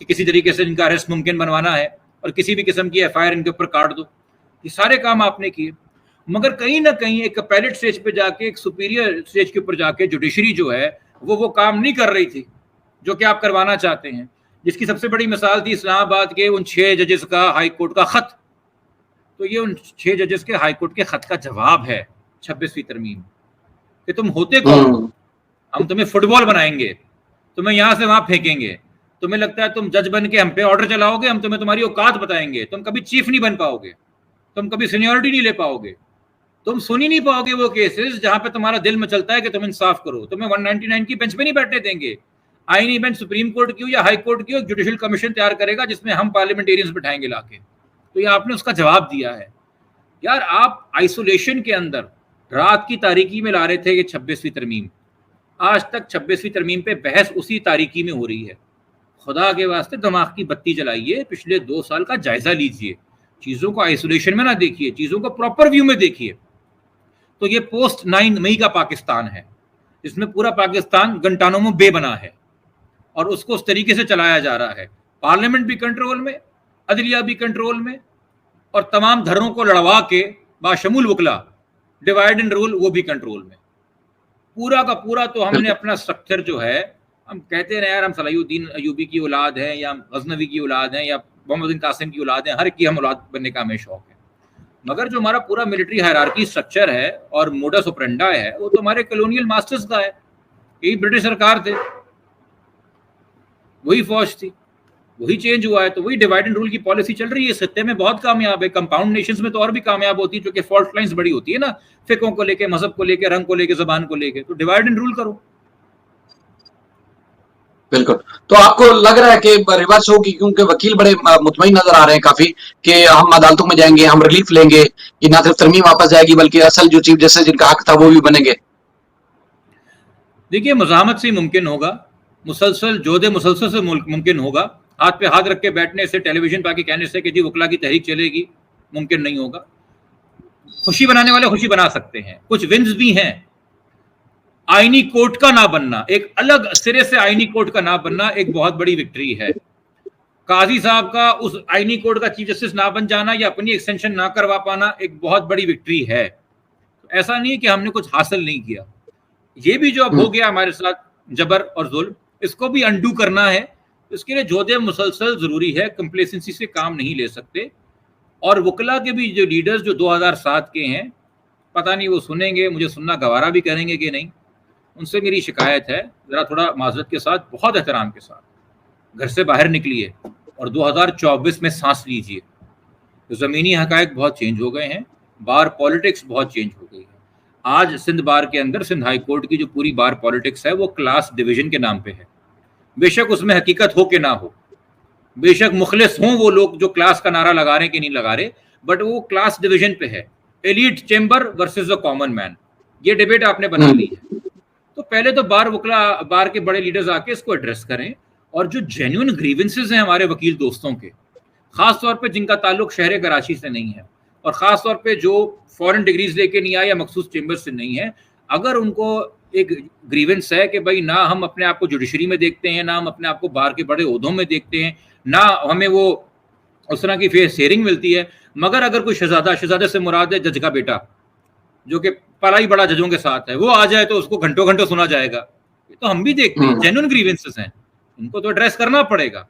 کہ کسی طریقے سے ان کا اریسٹ ممکن بنوانا ہے اور کسی بھی قسم کی FIR ان کے اوپر کاٹ دو. یہ سارے کام آپ نے کیے. مگر کہیں نہ کہیں ایک پیلٹ سٹیج پہ جا کے, ایک سپیریئر سٹیج کے اوپر جا کے جوڈیشری جو ہے وہ کام نہیں کر رہی تھی جو کہ آپ کروانا چاہتے ہیں, جس کی سب سے بڑی مثال تھی اسلام آباد کے ان 6 ججز کا ہائی کورٹ کا خط. تو یہ ان 6 ججز کے ہائی کورٹ کے خط کا جواب ہے 26ویں ترمیم, کہ تم ہوتے کون, ہم تمہیں فٹ بال بنائیں گے, تمہیں یہاں سے وہاں پھینکیں گے, تمہیں لگتا ہے تم جج بن کے ہم پہ آرڈر چلاؤ گے, ہم تمہیں تمہاری اوقات بتائیں گے, تم کبھی چیف نہیں بن پاؤ گے, تم کبھی سینیورٹی نہیں لے پاؤ گے, تم سن ہی نہیں پاؤ گے وہ کیسز جہاں پہ تمہارا دل میں چلتا ہے کہ تم انصاف کرو. تمہیں 199 کی بینچ پہ نہیں بیٹھنے دیں گے. آئینی بینچ سپریم کورٹ کی ہو یا ہائی کورٹ کی ہو, جوڈیشل کمیشن تیار کرے گا جس میں ہم پارلیمنٹیرینز بٹھائیں گے لا کے. تو یہ آپ نے اس کا جواب دیا ہے. یار آپ آئسولیشن کے اندر رات کی تاریکی میں لا رہے تھے یہ 26ویں ترمیم, آج تک 26ویں ترمیم پہ بحث اسی تاریکی میں ہو رہی ہے. خدا کے واسطے دماغ کی بتی جلائیے, پچھلے 2 سال کا جائزہ لیجئے, چیزوں کو آئسولیشن میں نہ دیکھیے, چیزوں کو پراپر ویو میں دیکھیے. تو یہ پوسٹ 9 مئی کا پاکستان ہے جس میں پورا پاکستان گنٹانومو بے بنا ہے اور اس کو اس طریقے سے چلایا جا رہا ہے. پارلیمنٹ بھی کنٹرول میں, عدلیہ بھی کنٹرول میں, اور تمام دھروں کو لڑوا کے باشمول وکلا ڈیوائڈ اینڈ رول وہ بھی کنٹرول میں. پورا کا پورا تو ہم نے اپنا اسٹرکچر جو ہے, ہم کہتے ہیں یار ہم صلاح الدین ایوبی کی اولاد ہیں یا غزنوی کی اولاد ہیں یا محمد بن قاسم کی اولاد ہیں, ہر کی ہم اولاد بننے کا ہمیں شوق ہے. مگر جو ہمارا پورا ملٹری ہائرارکی اسٹرکچر ہے اور موڈس اوپرینڈا ہے وہ تو ہمارے کلونیل ماسٹرز کا ہے. یہی برٹش سرکار تھے, وہی فوج تھی, وہی چینج ہوا ہے, تو وہی ڈیوائڈ اینڈ رول کی پالیسی چل رہی ہے. خطے میں بہت کامیاب ہے, کمپاؤنڈ نیشنز میں تو اور بھی کامیاب ہوتی ہے, جو کہ فالٹ لائنز بڑی ہوتی ہے نا, فقوں کو لے کے, مذہب کو لے کے, رنگ کو لے کے, زبان کو لے کے. تو ڈیوائڈ اینڈ رول کرو. بالکل. تو آپ کو لگ رہا ہے کہ ریورس ہوگی, کیونکہ وکیل بڑے مطمئن نظر آ رہے ہیں کافی کہ ہم عدالتوں میں جائیں گے, ہم ریلیف لیں گے, یہ نہ صرف ترمیم واپس جائے گی بلکہ اصل جو چیف جسٹس جن کا حق تھا وہ بھی بنیں گے. دیکھیے مزاحمت سے ممکن ہوگا, مسلسل جود مسلسل سے ممکن ہوگا, ہاتھ پہ ہاتھ رکھ کے بیٹھنے سے, ٹیلی ویژن پہ کے کہنے سے کہ جی وکلا کی تحریک چلے گی, ممکن نہیں ہوگا. خوشی بنانے والے خوشی بنا سکتے ہیں, کچھ ونز بھی ہیں. آئینی کورٹ کا نہ بننا, ایک الگ سرے سے آئینی کورٹ کا نہ بننا ایک بہت بڑی وکٹری ہے. قاضی صاحب کا اس آئینی کورٹ کا چیف جسٹس نہ بن جانا یا اپنی ایکسٹینشن نہ کروا پانا ایک بہت بڑی وکٹری ہے. ایسا نہیں کہ ہم نے کچھ حاصل نہیں کیا. یہ بھی جو اب ہو گیا ہمارے ساتھ جبر اور ظلم, اس کو بھی انڈو کرنا ہے. اس کے لیے جودے مسلسل ضروری ہے, کمپلیسنسی سے کام نہیں لے سکتے. اور وکلا کے بھی جو لیڈرز جو 2007 کے ہیں, پتہ نہیں وہ سنیں گے, مجھے سننا گوارا بھی کریں گے کہ نہیں. ان سے میری شکایت ہے, ذرا تھوڑا معذرت کے ساتھ, بہت احترام کے ساتھ گھر سے باہر نکلیے اور 2024 میں سانس لیجیے. زمینی حقائق بہت چینج ہو گئے ہیں, بار پالیٹکس بہت چینج ہو گئی ہے. آج سندھ بار کے اندر, سندھ ہائی کورٹ کی جو پوری بار پالیٹکس ہے وہ کلاس ڈویژن کے نام پہ ہے. بے شک اس میں حقیقت ہو کہ نہ ہو, بے شک مخلص ہوں وہ لوگ جو کلاس کا نعرہ لگا رہے ہیں کہ نہیں لگا رہے, بٹ وہ کلاس ڈویژن پہ ہے. Elite chamber versus a common man, یہ ڈیبیٹ آپ نے بنا لی ہے. تو پہلے تو بار کے بڑے لیڈرز آ کے اس کو ایڈریس کریں, اور جو جینوئن گریونسز ہیں ہمارے وکیل دوستوں کے, خاص طور پہ جن کا تعلق شہر کراچی سے نہیں ہے, اور خاص طور پہ جو فورن ڈگریز لے کے نہیں آئے یا مخصوص چیمبر سے نہیں ہے, اگر ان کو ایک گریونس ہے کہ بھائی نہ ہم اپنے آپ کو جوڈیشری میں دیکھتے ہیں, نہ ہم اپنے آپ کو بار کے بڑے عہدوں میں دیکھتے ہیں, نہ ہمیں وہ اس طرح کی فیئر ہیئرنگ ملتی ہے, مگر اگر کوئی شہزادہ سے مراد ہے جج کا بیٹا جو کہ پلائی بڑا ججوں کے ساتھ ہے, وہ آ جائے تو اس کو گھنٹوں گھنٹوں سنا جائے گا. یہ تو ہم بھی دیکھتے ہیں, جینوئن گریونسز ہیں, ان کو تو ایڈریس کرنا پڑے گا.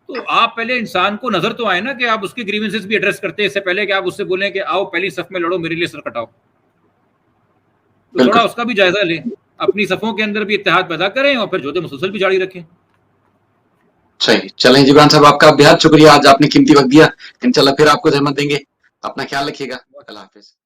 تو آپ پہلے انسان کو نظر تو آئے نا کہ آپ اس کی گریونسز بھی ایڈریس کرتے ہیں, اس سے پہلے کہ آپ اس سے بولیں کہ آؤ پہلی صف میں لڑو, میرے لیے سر کٹاؤ. تو تھوڑا اس کا بھی جائزہ لیں, اپنی صفوں کے اندر بھی اتحاد پیدا کریں, اور پھر جودے مسلسل بھی جاری رکھیں. صحیح. چلیں جبران صاحب, آپ کا بہت شکریہ, آج آپ نے قیمتی وقت دیا. انشاءاللہ پھر آپ کو زحمت دیں گے. اپنا خیال رکھیے گا. اللہ حافظ.